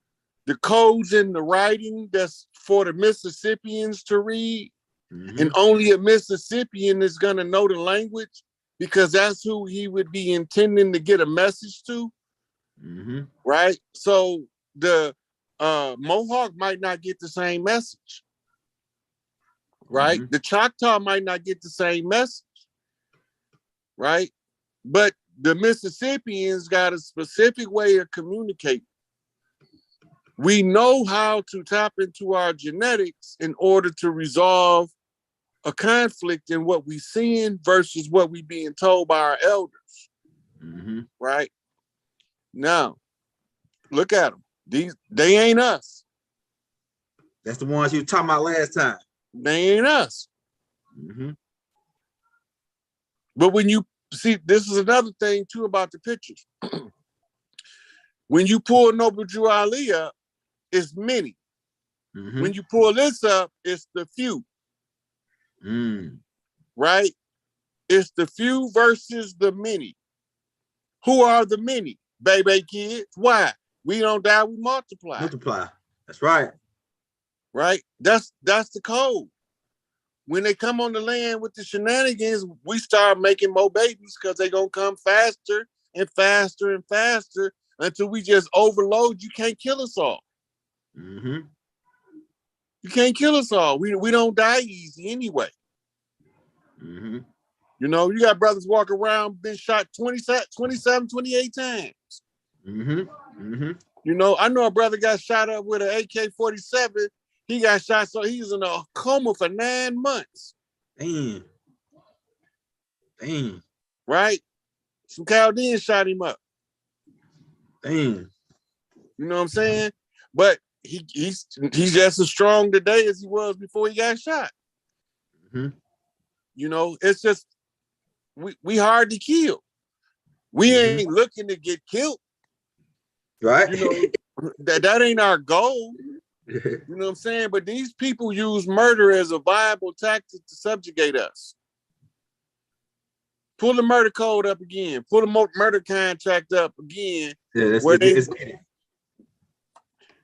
the codes in the writing that's for the Mississippians to read. And only a Mississippian is going to know the language because that's who he would be intending to get a message to. Right? So the Mohawk might not get the same message. Right? The Choctaw might not get the same message. Right? But the Mississippians got a specific way of communicating. We know how to tap into our genetics in order to resolve a conflict in what we seeing versus what we being told by our elders. Right? Now, look at them. They ain't us. That's the ones you were talking about last time. They ain't us. But when you see, this is another thing too about the pictures. When you pull Noble Drew Ali up, it's many. When you pull this up, it's the few. Right? It's the few versus the many. Who are the many? Baby kids. Why? We don't die, we multiply. Multiply. That's right. Right? That's the code. When they come on the land with the shenanigans, we start making more babies because they're going to come faster and faster and faster until we just overload. You can't kill us all. You can't kill us all. We don't die easy anyway. You know, you got brothers walk around, been shot 27, 28 times. You know, I know a brother got shot up with an AK-47. He got shot, so he's in a coma for 9 months. Damn. Right? Some Chaldeans shot him up. Damn. You know what I'm saying? But he's just as strong today as he was before he got shot. You know, it's just we hard to kill. We ain't looking to get killed. Right? You know, that ain't our goal. You know what I'm saying? But these people use murder as a viable tactic to subjugate us. Pull the murder code up again. Pull the murder contract up again. Yeah,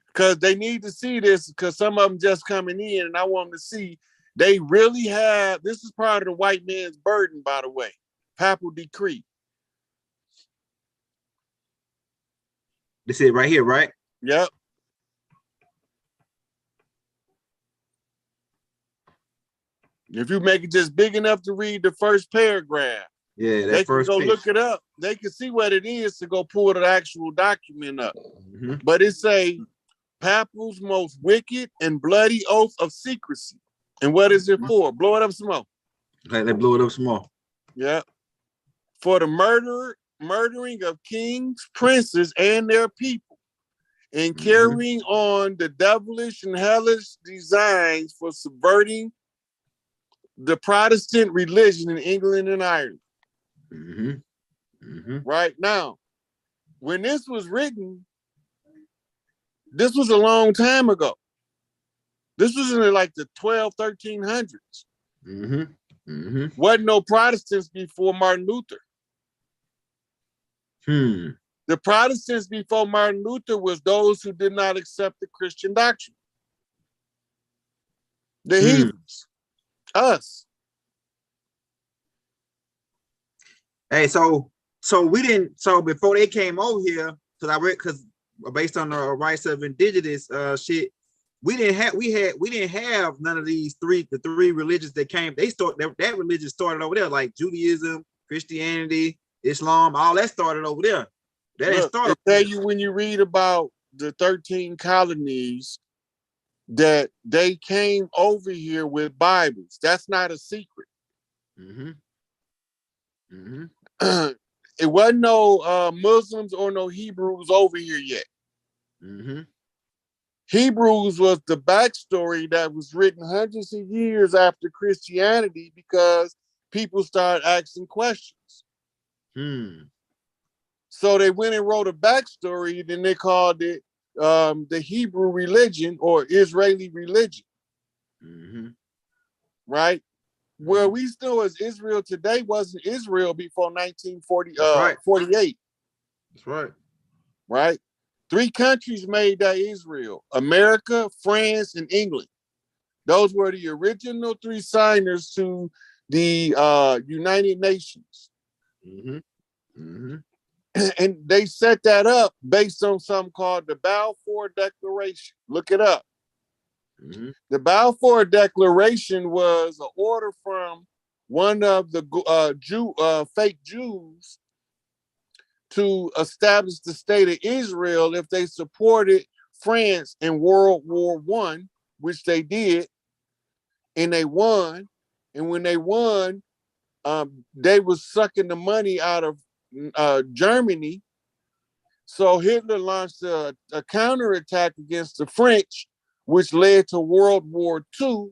because they need to see this, because some of them just coming in, and I want them to see they really have. This is part of the white man's burden, by the way. Papal decree. This is right here, right? Yep. If you make it just big enough to read the first paragraph, yeah, they can go look it up. They can see what it is to go pull the actual document up. But it say Papal's most wicked and bloody oath of secrecy. And what is it for? Blow it up some more. Okay, they blew it up some more. Yeah. For the murdering of kings, princes, and their people, and carrying on the devilish and hellish designs for subverting the Protestant religion in England and Ireland. Right now, when this was written, this was a long time ago. This was in like the 1300s. Wasn't no Protestants before Martin Luther. The Protestants before Martin Luther was those who did not accept the Christian doctrine. The heathens. Us. Hey, so we didn't. So before they came over here, because based on the rights of indigenous shit, we didn't have none of the three religions that came. That religion started over there, like Judaism, Christianity, Islam, all that started over there. That ain't Look, start. they tell you when you read about the 13 colonies that they came over here with Bibles. That's not a secret. Mm-hmm. Mm-hmm. It wasn't no Muslims or no Hebrews over here yet. Mm-hmm. Hebrews was the backstory that was written hundreds of years after Christianity because people started asking questions. Hmm. So they went and wrote a backstory, then they called it the Hebrew religion or Israeli religion, Mm-hmm. right? Where we still as Israel today wasn't Israel before 1940, That's right. 48, That's right. right? 3 countries made that Israel: America, France, and England. Those were the original 3 signers to the United Nations. Mm-hmm. Mm-hmm. And they set that up based on something called the Balfour Declaration. Look it up. Mm-hmm. The Balfour Declaration was an order from one of the fake Jews to establish the state of Israel if they supported France in World War One, which they did, and they won. And when they won, they was sucking the money out of Germany. So Hitler launched a counterattack against the French, which led to World War II.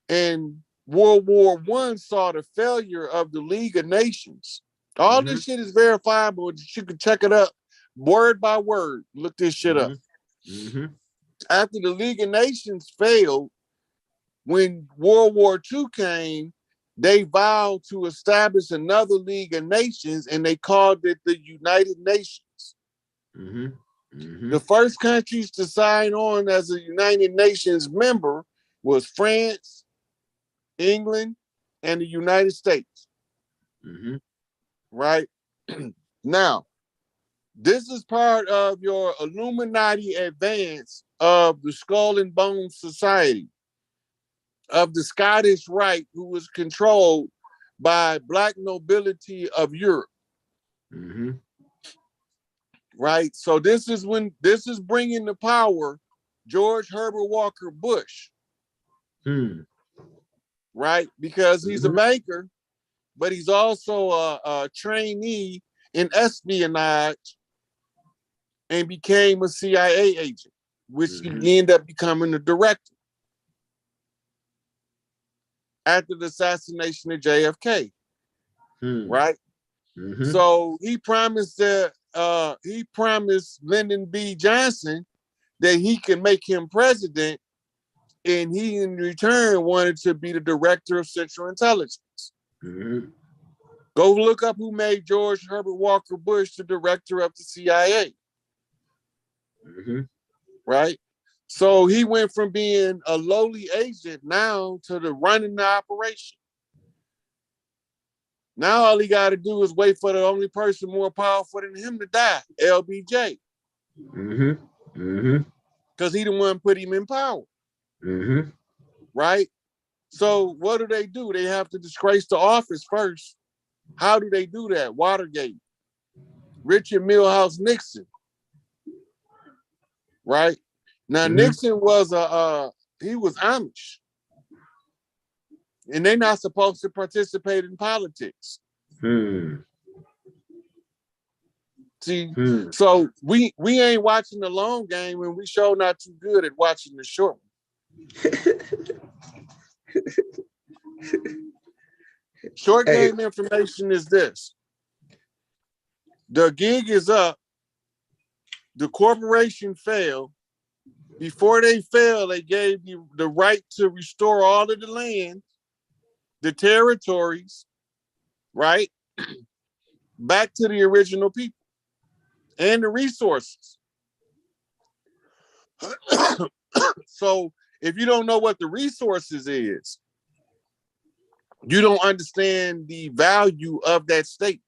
And World War One saw the failure of the League of Nations. All Mm-hmm. this shit is verifiable. You can check it up word by word. Look this shit up. Mm-hmm. After the League of Nations failed, when World War II came, they vowed to establish another League of Nations, and they called it the United Nations. Mm-hmm. Mm-hmm. The first countries to sign on as a United Nations member was France, England, and the United States. Mm-hmm. Right? Now, this is part of your Illuminati advance of the Skull and Bones Society, of the Scottish Rite, who was controlled by Black nobility of Europe. Mm-hmm. Right? So this is bringing to power George Herbert Walker Bush. Hmm. Right? Because he's a Mm-hmm. banker, but he's also a trainee in espionage and became a CIA agent, which Mm-hmm. he ended up becoming the director after the assassination of JFK. Hmm. Right? Mm-hmm. So he promised Lyndon B. Johnson that he can make him president, and he in return wanted to be the director of Central Intelligence. Mm-hmm. Go look up who made George Herbert Walker Bush the director of the CIA. Mm-hmm. Right? So he went from being a lowly agent now to the running the operation. Now all he got to do is wait for the only person more powerful than him to die, LBJ. Mm-hmm. Mm-hmm. Because he the one put him in power. Mm-hmm. Right? So what do? They have to disgrace the office first. How do they do that? Watergate. Richard Milhouse Nixon. Right? Now Mm-hmm. Nixon was he was Amish. And they're not supposed to participate in politics. Hmm. See, Hmm. so we ain't watching the long game, and we sure not too good at watching the short one. Short Hey. game information is this. The gig is up. The corporation failed. Before they failed, they gave you the right to restore all of the land, the territories, right? Back to the original people and the resources. So if you don't know what the resources is, you don't understand the value of that statement.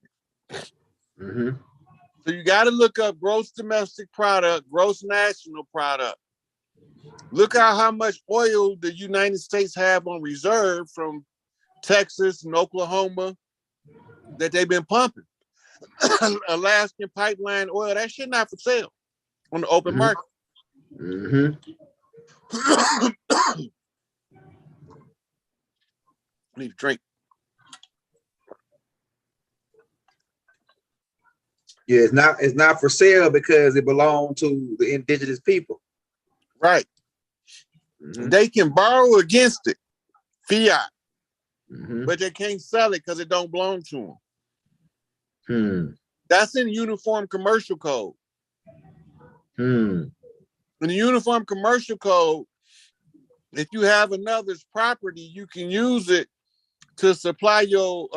Mm-hmm. So you got to look up gross domestic product, gross national product. Look at how much oil the United States have on reserve from Texas and Oklahoma that they've been pumping. Alaskan pipeline oil, that shit not for sale on the open market. Need a drink. Yeah, it's not for sale because it belonged to the indigenous people. Right. They can borrow against it, fiat, but they can't sell it because it don't belong to them. That's in Uniform Commercial Code. In the Uniform Commercial Code, if you have another's property, you can use it to supply your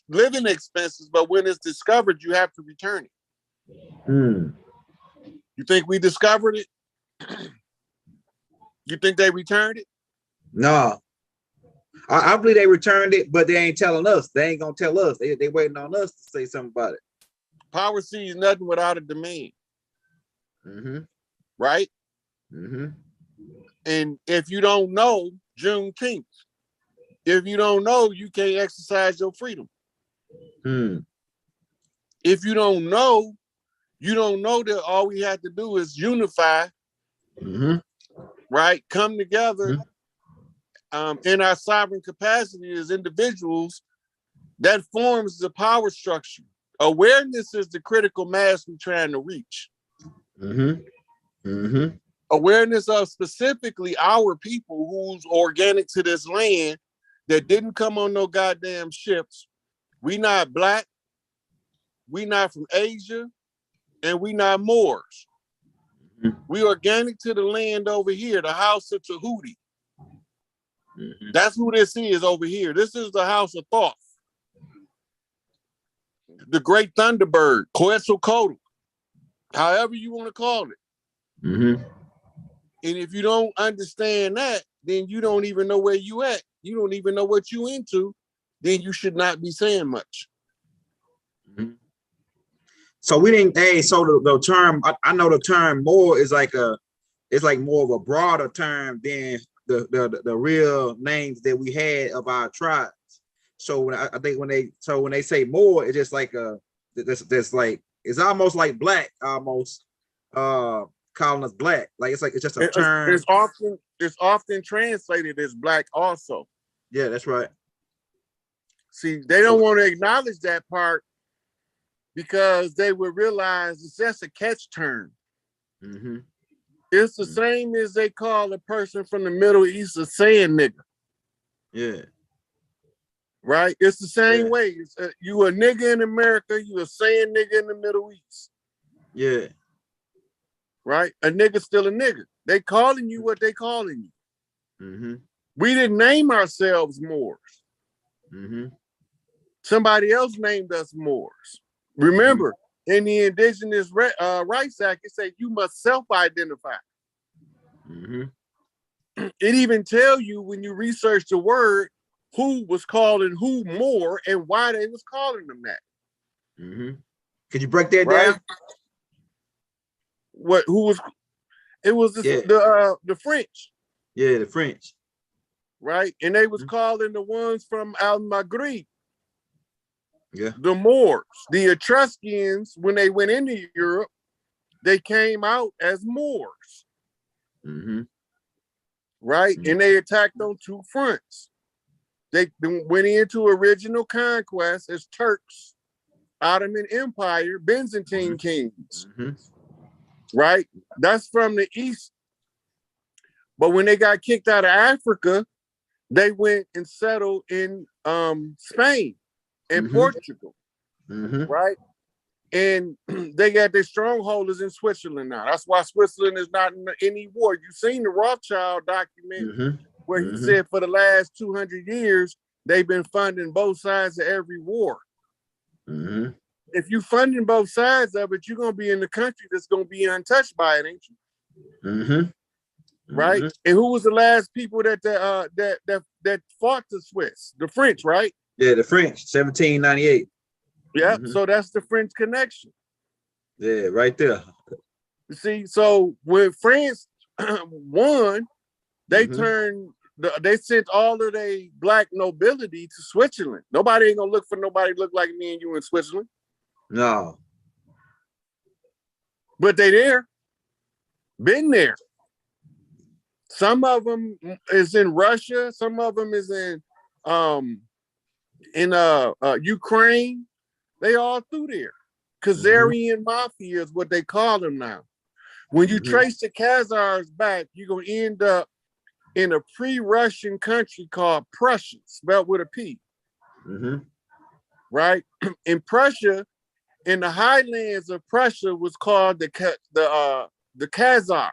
living expenses, but when it's discovered, you have to return it. You think we discovered it? You think they returned it? No. I believe they returned it, but they ain't telling us. They ain't gonna tell us. They waiting on us to say something about it. Power sees nothing without a demand. Right? And if you don't know, Juneteenth. If you don't know, you can't exercise your freedom. If you don't know that all we have to do is unify, right? Come together in our sovereign capacity as individuals. That forms the power structure. Awareness is the critical mass we're trying to reach. Awareness of specifically our people who's organic to this land that didn't come on no goddamn ships. We not black, we not from Asia, and we not Moors. We organic to the land over here, the house of Tahuti. That's who this is over here. This is the house of Thoth. The great Thunderbird, Quetzalcoatl, however you want to call it. And if you don't understand that, then you don't even know where you at. You don't even know what you into. Then you should not be saying much. So we didn't. Hey, so the term I know the term more is like it's like more of a broader term than the real names that we had of our tribes. So when I think when they say more, it's just like that's like it's almost like black, almost calling us black. Like it's just a term. It's often translated as black also. Yeah, that's right. See, they don't want to acknowledge that part because they would realize it's just a catch term. It's the same as they call a person from the Middle East a saying nigga. Yeah. Right? It's the same way. You a nigga in America, you a saying nigga in the Middle East. Yeah. Right? A nigga still a nigga. They calling you what they calling you. We didn't name ourselves Moors. Somebody else named us Moors. Remember, in the Indigenous Rights Act, it said you must self-identify. It even tell you when you research the word who was calling who Moor and why they was calling them that. Could you break that down? What? Who was? It was the French. Yeah, the French. Right, and they was calling the ones from Al Maghrib. Yeah. The Moors, the Etruscans, when they went into Europe, they came out as Moors. Right? And they attacked on two fronts. They went into original conquest as Turks, Ottoman Empire, Byzantine kings. Right? That's from the East. But when they got kicked out of Africa, they went and settled in Spain and Portugal, right? And they got their strongholders in Switzerland now. That's why Switzerland is not in any war. You've seen the Rothschild document where he said for the last 200 years, they've been funding both sides of every war. If you funding both sides of it, you're going to be in the country that's going to be untouched by it, ain't you? Right? And who was the last people that fought the Swiss? The French, right? Yeah, the French, 1798. Yeah, so that's the French connection. Yeah, right there. You see, so when France won, they they sent all of their black nobility to Switzerland. Nobody ain't gonna look for nobody look like me and you in Switzerland. No. But they there, been there. Some of them is in Russia. Some of them is in Ukraine. They all through there. Khazarian Mafia is what they call them now. When you trace the Khazars back, you're going to end up in a pre-Russian country called Prussia, spelled with a P. Right? In Prussia, in the highlands of Prussia was called the Khazar.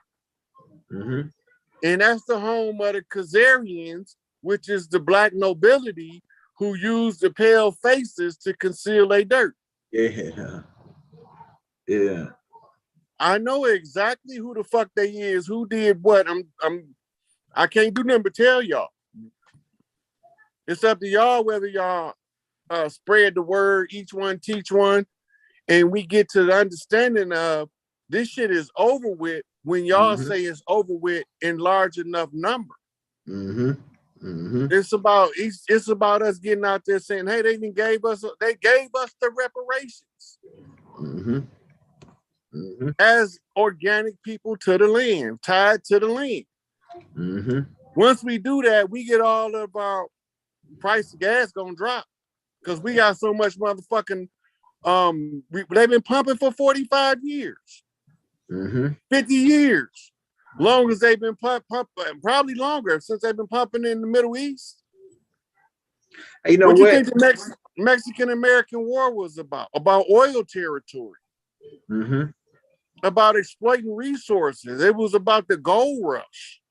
And that's the home of the Khazarians, which is the black nobility who use the pale faces to conceal their dirt. Yeah. Yeah. I know exactly who the fuck they is, who did what. I can't do nothing but tell y'all. It's up to y'all whether y'all spread the word, each one teach one, and we get to the understanding of this shit is over with when y'all say it's over with in large enough number. It's about us getting out there saying, hey, they gave us the reparations as organic people to the land, tied to the land. Once we do that, we get all of our price of gas gonna drop because we got so much motherfucking they've been pumping for 45 years, 50 years. Long as they've been pumping, probably longer since they've been pumping in the Middle East. Hey, you know what you think the Mexican-American War was about? About oil territory. About exploiting resources. It was about the gold rush.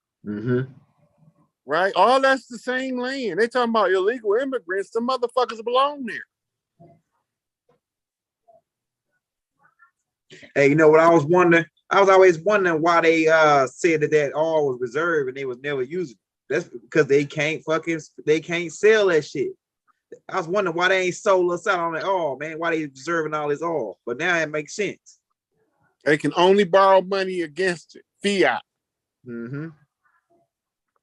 Right? All that's the same land. They talking about illegal immigrants. The motherfuckers belong there. Hey, you know what I was wondering? I was always wondering why they said that oil was reserved and they was never using it. That's because they can't sell that shit. I was wondering why they ain't sold us out on that oil, man. Why they reserving all this oil? But now it makes sense. They can only borrow money against it, fiat.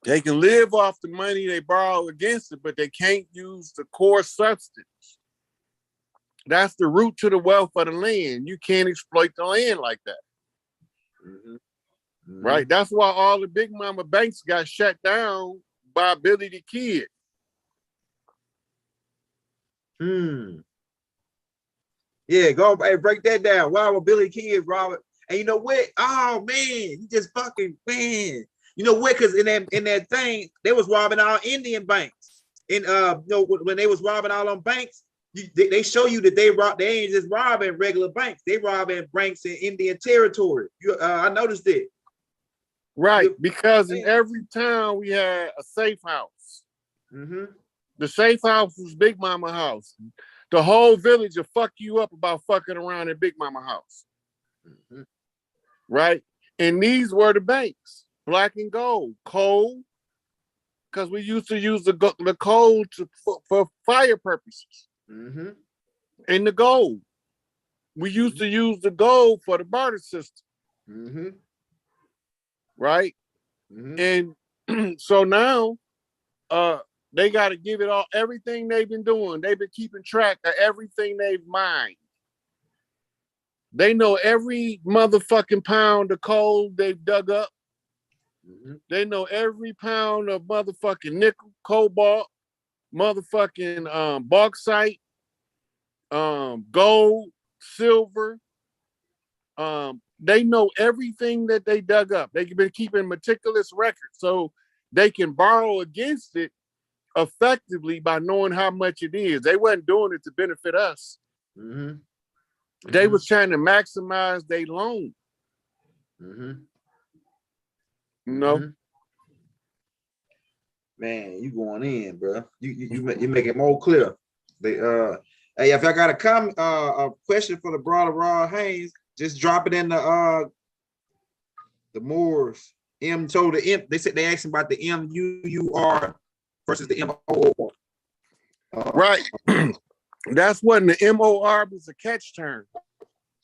They can live off the money they borrow against it, but they can't use the core substance. That's the root to the wealth of the land. You can't exploit the land like that. Right? That's why all the big mama banks got shut down by Billy the Kid. Yeah, go break that down. Why would Billy Kid rob it? And you know what? Oh man, you just fucking man. You know what? Because in that thing, they was robbing all Indian banks. And when they was robbing all them banks, they show you that they ain't just robbing regular banks. They robbing banks in Indian territory. I noticed it. Right, because in every town we had a safe house. The safe house was Big Mama house. The whole village will fuck you up about fucking around at Big Mama house. Right? And these were the banks, black and gold, coal, because we used to use the coal for fire purposes. And the gold. We used to use the gold for the barter system. Right? And so now they got to give it all, everything they've been doing. They've been keeping track of everything they've mined. They know every motherfucking pound of coal they've dug up. They know every pound of motherfucking nickel, cobalt, motherfucking bauxite, gold, silver. They know everything that they dug up. They've been keeping meticulous records so they can borrow against it effectively by knowing how much it is. They wasn't doing it to benefit us. They was trying to maximize their loan. No. Man, you going in, bro. You make it more clear. They hey, if I got a question for the brother Rod Haynes, just drop it in the Moors. M told the M. They said they asked him about the MUUR versus the MOR. Right. That's when the MOR was a catch term.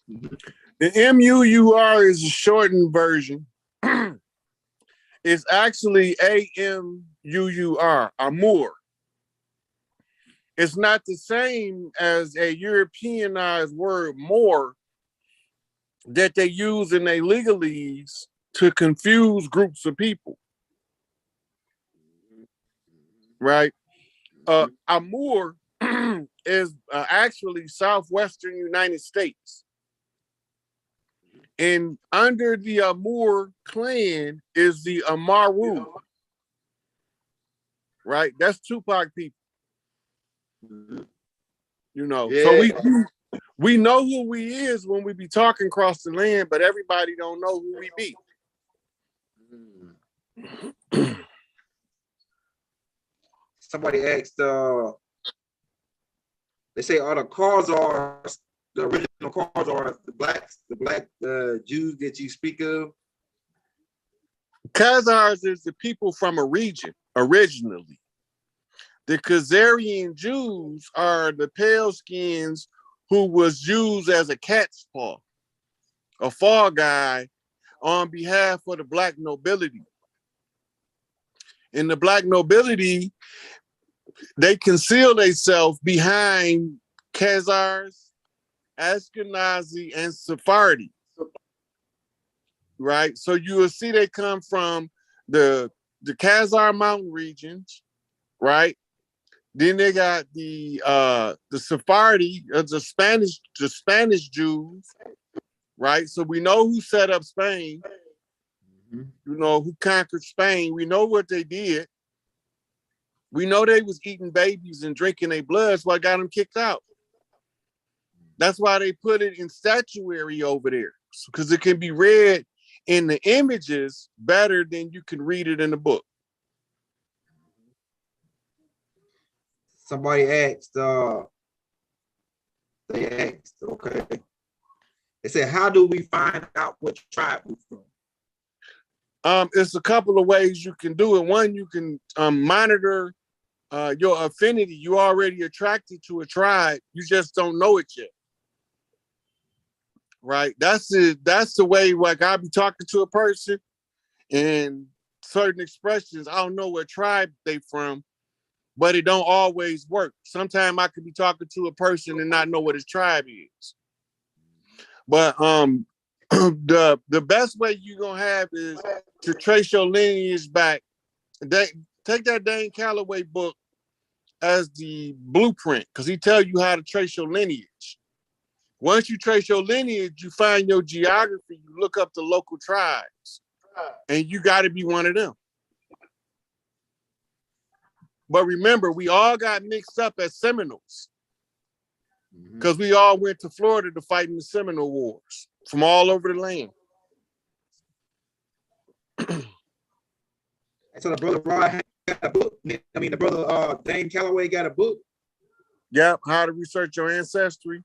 The MUUR is a shortened version. It's actually AMUUR, Amur. it's not the same as a Europeanized word more that they use in their legalese to confuse groups of people, right? Amur is actually southwestern United States. And under the Amur clan is the Amaru, right? That's Tupac people. You know, Yeah. so we know who we is when we be talking across the land, but everybody don't know who we be. Somebody asked, they say all the cars are the original cars are the black Jews that you speak of. Khazars is the people from a region originally. The Khazarian Jews are the pale skins who was used as a cat's paw, a fall guy on behalf of the black nobility. And the black nobility, they conceal themselves behind Khazars, Ashkenazi, and Sephardi, right? So you will see they come from the Khazar mountain regions, right? Then they got the Sephardi, the Spanish Jews, right? So we know who set up Spain. You know who conquered Spain. We know what they did. We know they was eating babies and drinking their blood. So I got them kicked out. That's why they put it in statuary over there, because it can be read in the images better than you can read it in the book. Somebody asked, okay. They said, how do we find out what tribe we're from? It's a couple of ways you can do it. One, you can monitor your affinity. You already attracted to a tribe. You just don't know it yet. Right? That's the way, like, I'll be talking to a person and certain expressions, I don't know what tribe they from, but it don't always work. Sometimes I could be talking to a person and not know what his tribe is. But the best way you're gonna have is to trace your lineage back. Take that Dane Calloway book as the blueprint, because he tell you how to trace your lineage. Once you trace your lineage, you find your geography, you look up the local tribes, and you got to be one of them. But remember, we all got mixed up as Seminoles, because we all went to Florida to fight in the Seminole Wars from all over the land. So the brother Rod got a book. I mean, the brother Dane Calloway got a book. Yep, how to research your ancestry.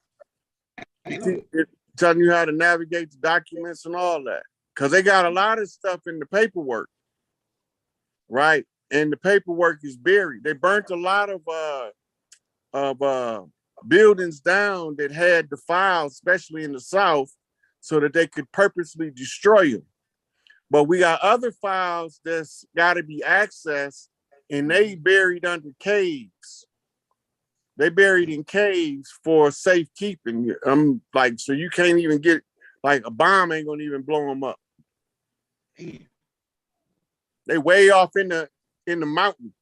It's telling you how to navigate the documents and all that, because they got a lot of stuff in the paperwork, right? And the paperwork is buried. They burnt a lot of buildings down that had the files, especially in the South, so that they could purposely destroy them. But we got other files that's got to be accessed, and they buried under caves. They buried in caves for safekeeping. I'm like, so you can't even get, like, a bomb ain't gonna even blow them up. They way off in the mountain.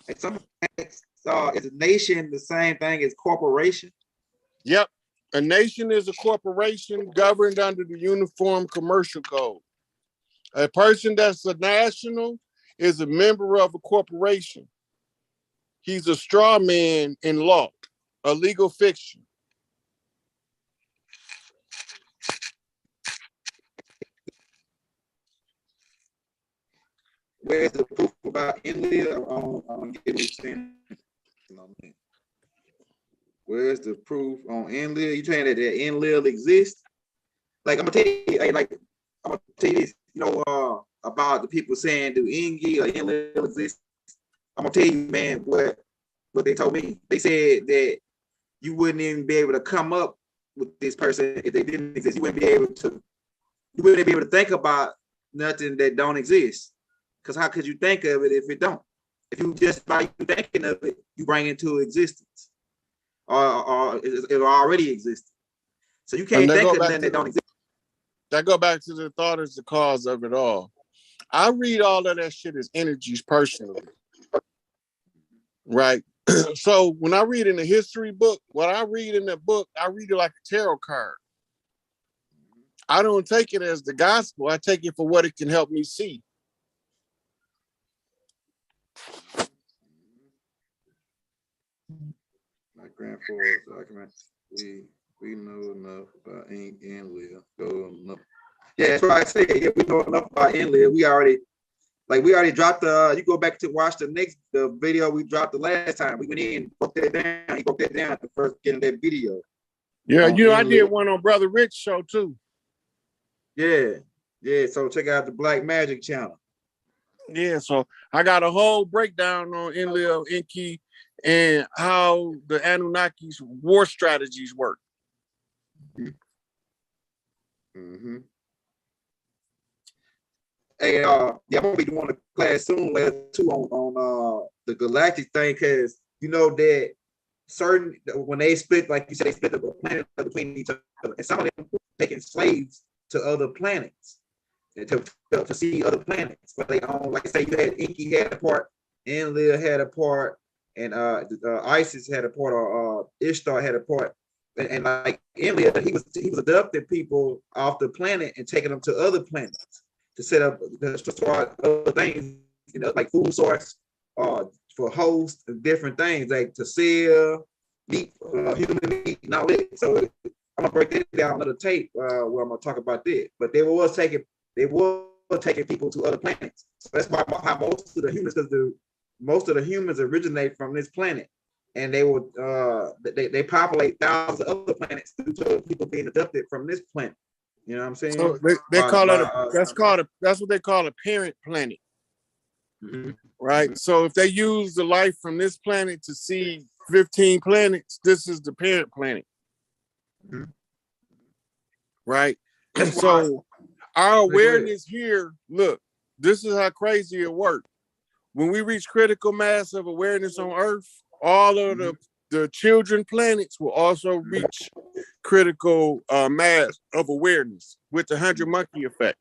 Is a nation the same thing as corporation? Yep. A nation is a corporation governed under the Uniform Commercial Code. A person that's a national is a member of a corporation. He's a straw man in law, a legal fiction. Where's the proof about India? I don't get what you're saying. Where's the proof on India? You saying that the India exists? Like, I'm gonna tell you, I'm gonna tell you this, about the people saying, do Ingi or India exist? I'm gonna tell you, man, what they told me. They said that you wouldn't even be able to come up with this person if they didn't exist. You wouldn't be able to think about nothing that don't exist. Because how could you think of it if it don't? If you just by you thinking of it, you bring it into existence, or it already existed. So you can't think of nothing that don't exist. That go back to the thought is the cause of it all. I read all of that shit as energies personally, right? So when I read in the history book, what I read in the book, I read it like a tarot card. I don't take it as the gospel. I take it for what it can help me see. My grandfather's documents. We know enough about ink and live. Go enough. Yeah, that's what I said. Yeah, we know enough about Inlet. We already dropped the. You go back to watch the video we dropped the last time. We went in, broke that down. He broke that down at the first beginning of that video. Yeah, you know, I did one on Brother Rich show too. Yeah. So check out the Black Magic channel. Yeah, so I got a whole breakdown on Enlil, Enki, and how the Anunnaki's war strategies work. Mm-hmm. Hey, I'm gonna be doing a class soon, level 2 on the galactic thing, because you know that certain when they split, like you said, they split the planet between each other, and some of them taking slaves to other planets to see other planets. But they own, like I say, you had Inky had a part, Enlil had a part, and Isis had a part, or Ishtar had a part. And like Enlil, he was adopting people off the planet and taking them to other planets to set up to start other things, you know, like food source, for hosts and different things, like to sell meat, human meat, and all that. So I'm gonna break that down on the tape where I'm gonna talk about that. But they were taking people to other planets. So that's why how most of the humans, because most of the humans originate from this planet, and they would they populate thousands of other planets due to people being adopted from this planet. You know what I'm saying? So they call it that's what they call a parent planet. Mm-hmm. Right. Mm-hmm. So if they use the life from this planet to see 15 planets, this is the parent planet. Mm-hmm. Right. And so our awareness here, look, this is how crazy it works. When we reach critical mass of awareness on Earth, all of the children planets will also reach critical mass of awareness with the 100 monkey effect.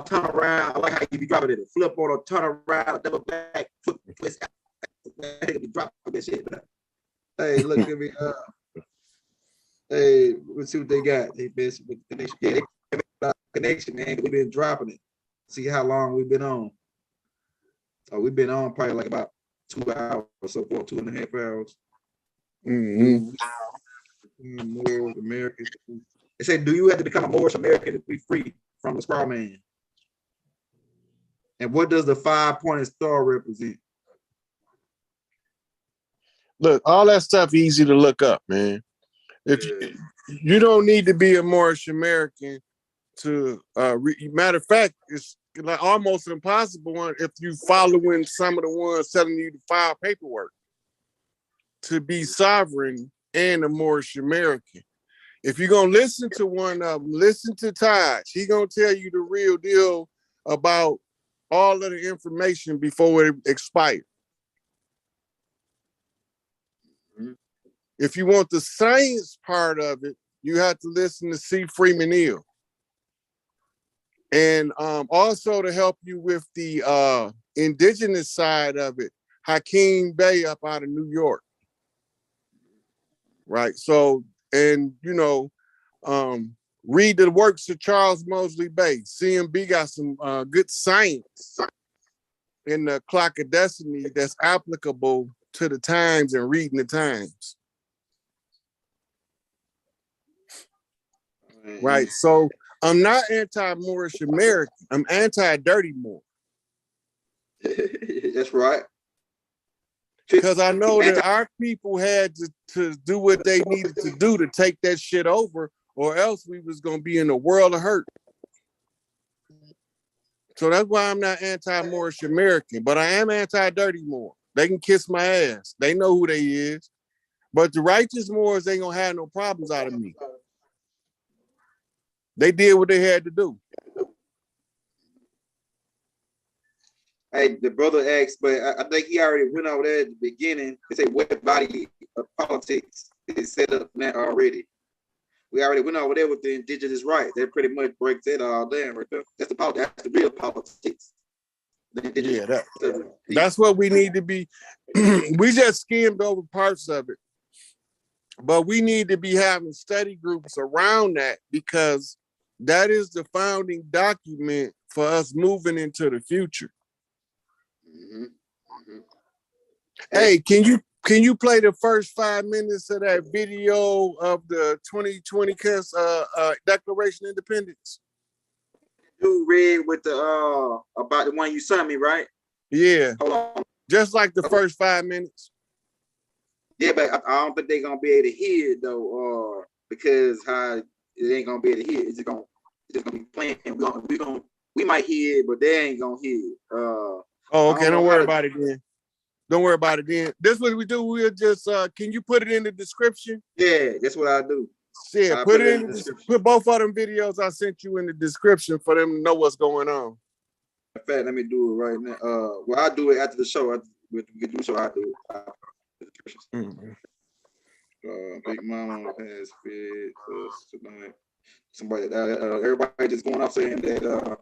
Turn around. I like how you be dropping it. Flip on or turn around, double back, foot twist. Be dropping this shit. Hey, look at me. Hey, let's see what they got. They best with the connection. Yeah, they have a connection, man. We've been dropping it. See how long we've been on. Oh, we've been on probably like about 2 hours or so, for 2.5 hours. Mm-hmm. Moorish American. They say, do you have to become a Moorish American to be free from the straw man? And what does the 5-pointed star represent? Look, all that stuff easy to look up, man. If you don't need to be a Moorish American to matter of fact, it's like almost an impossible one if you following some of the ones telling you to file paperwork to be sovereign and a Moorish American. If you're gonna listen to one of them, listen to Taj. He gonna tell you the real deal about all of the information before it expires. Mm-hmm. If you want the science part of it, you have to listen to C. Freeman Hill. And also to help you with the indigenous side of it, Hakeem Bey up out of New York. Right. So, and you know, read the works of Charles Mosley Bay. CMB got some good science in the Clock of Destiny that's applicable to the times and reading the times. Right. So I'm not anti-Moorish American. I'm anti-dirty Moor. That's right. Because I know that our people had to do what they needed to do to take that shit over, or else we was going to be in a world of hurt. So that's why I'm not anti-Moorish American, but I am anti-dirty Moor. They can kiss my ass. They know who they is. But the righteous Moors ain't going to have no problems out of me. They did what they had to do. Hey, the brother asked, but I think he already went over there at the beginning. He said, what body of politics is set up now already? We already went over there with the indigenous rights. That pretty much breaks it all down right there. That's the real politics. Yeah, that's what we need to be. We just skimmed over parts of it, but we need to be having study groups around that, because that is the founding document for us moving into the future. Mm-hmm. Mm-hmm. Hey, can you play the first 5 minutes of that video of the 2020 Declaration of Independence? You read with the about the one you sent me, right? Yeah. Hold on. Just like the first 5 minutes. Yeah, but I don't think they're gonna be able to hear it though, because how it ain't gonna be able to hear it. It's just gonna be playing. We might hear it, but they ain't gonna hear it. Oh, okay. Don't worry about it then. Don't worry about it then. This is what we do. We'll just can you put it in the description? Yeah, that's what I do. Yeah, put it in the description. Put both of them videos I sent you in the description for them to know what's going on. In fact, let me do it right now. Well, I'll do it after the show. We do the show. I do it. Big Mama has fed us tonight. Somebody, everybody just going off saying that.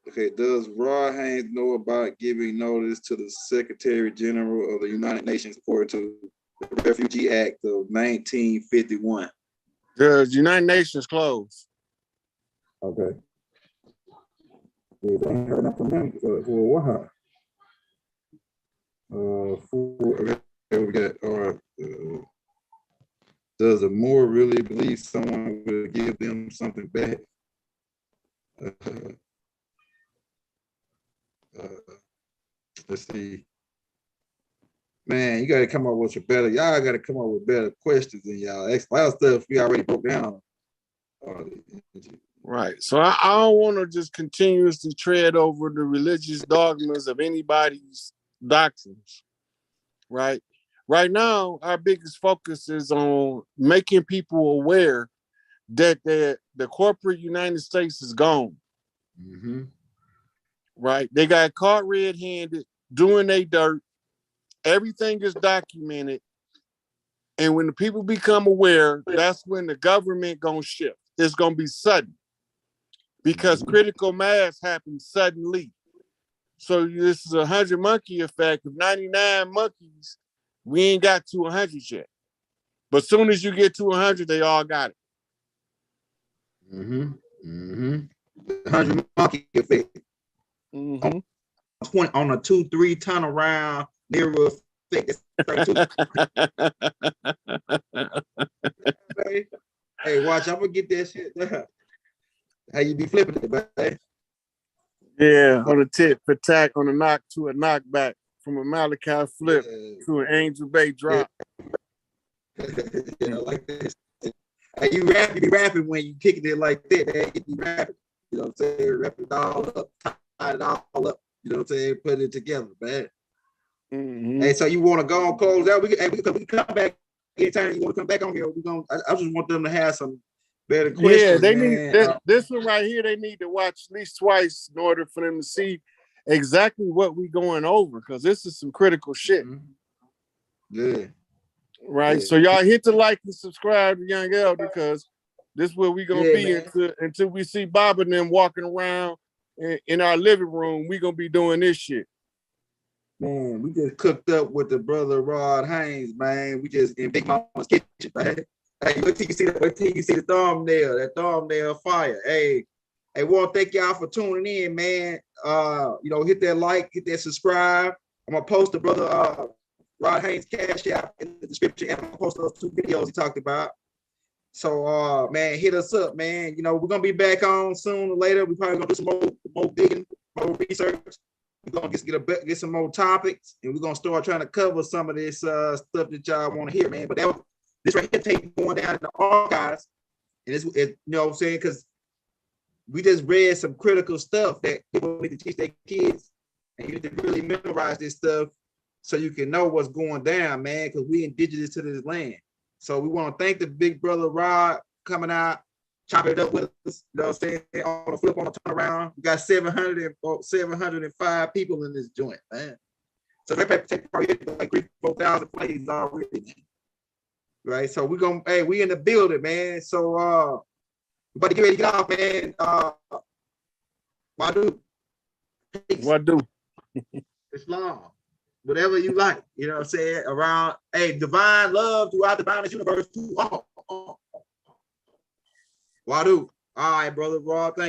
Okay, does Rod Haynes know about giving notice to the Secretary General of the United Nations according to the Refugee Act of 1951? The United Nations closed. Okay. Yeah, they ain't heard nothing from him for a while. We got, does the Moor really believe someone will give them something back? Let's see. Man, you got to come up with y'all got to come up with better questions than y'all. A lot of stuff we already broke down. Right. So I don't want to just continuously tread over the religious dogmas of anybody's doctrines. Right. Right now, our biggest focus is on making people aware that the corporate United States is gone. Mm-hmm. Right. They got caught red-handed doing their dirt. Everything is documented. And when the people become aware, that's when the government gonna shift. It's gonna be sudden, because critical mass happens suddenly. So this is 100 monkey effect. Of 99 monkeys, we ain't got to 100 yet. But as soon as you get to 100, they all got it. Mm-hmm. Mm-hmm. 100 monkey effect. Mm-hmm. On a 2-3 ton around mirror effect. Hey, watch, I'm gonna get that shit done. How you be flipping it, man? Yeah, on a tip for tack, on a knock to a knockback, from a Malachi flip to an Angel Bay drop. Yeah, like this. Hey, you be rapping when you kicking it like that, man. You be rapping. You know what I'm saying? Wrap it all up, tie it all up. You know what I'm saying? Put it together, man. Mm-hmm. Hey, so you want to go and close out? We can come back anytime you want to come back on here. I just want them to have some better questions. Yeah, they man. need this one right here. They need to watch at least twice in order for them to see exactly what we going over, because this is some critical shit. Yeah. Right. Yeah. So y'all hit the like and subscribe to Young Elder, because this is where we gonna be until we see Bob and them walking around in our living room. We gonna be doing this shit. Man, we just cooked up with the brother Rod Haynes, man. We just in Big Mama's kitchen, man. Hey, wait till you see the thumbnail, that thumbnail fire. Hey, we want to thank y'all for tuning in, man. Hit that like, hit that subscribe. I'm gonna post the brother Rod Haynes Cash App in the description, and I'm gonna post those 2 videos he talked about. So man, hit us up, man. We're gonna be back on soon or later. We probably gonna do some more digging, more research. We're gonna get some more topics, and we're gonna start trying to cover some of this stuff that y'all want to hear, man. But this right here tape going down in the archives, and it's you know what I'm saying, because we just read some critical stuff that people need to teach their kids, and you need to really memorize this stuff so you can know what's going down, man. Because we indigenous to this land. So we want to thank the big brother Rod coming out, chopping it up with us, you know what I'm saying? On the flip, on the turnaround. We got 705 people in this joint, man. So they probably like 3,000-4,000 plays already, man. Right. So we in the building, man. So we about to get ready to get off, man. Wadu. Wadu. Islam. Whatever you like, you know what I'm saying? Around, hey, divine love throughout the boundless universe. Wadu. All right, brother Raw. Thank you.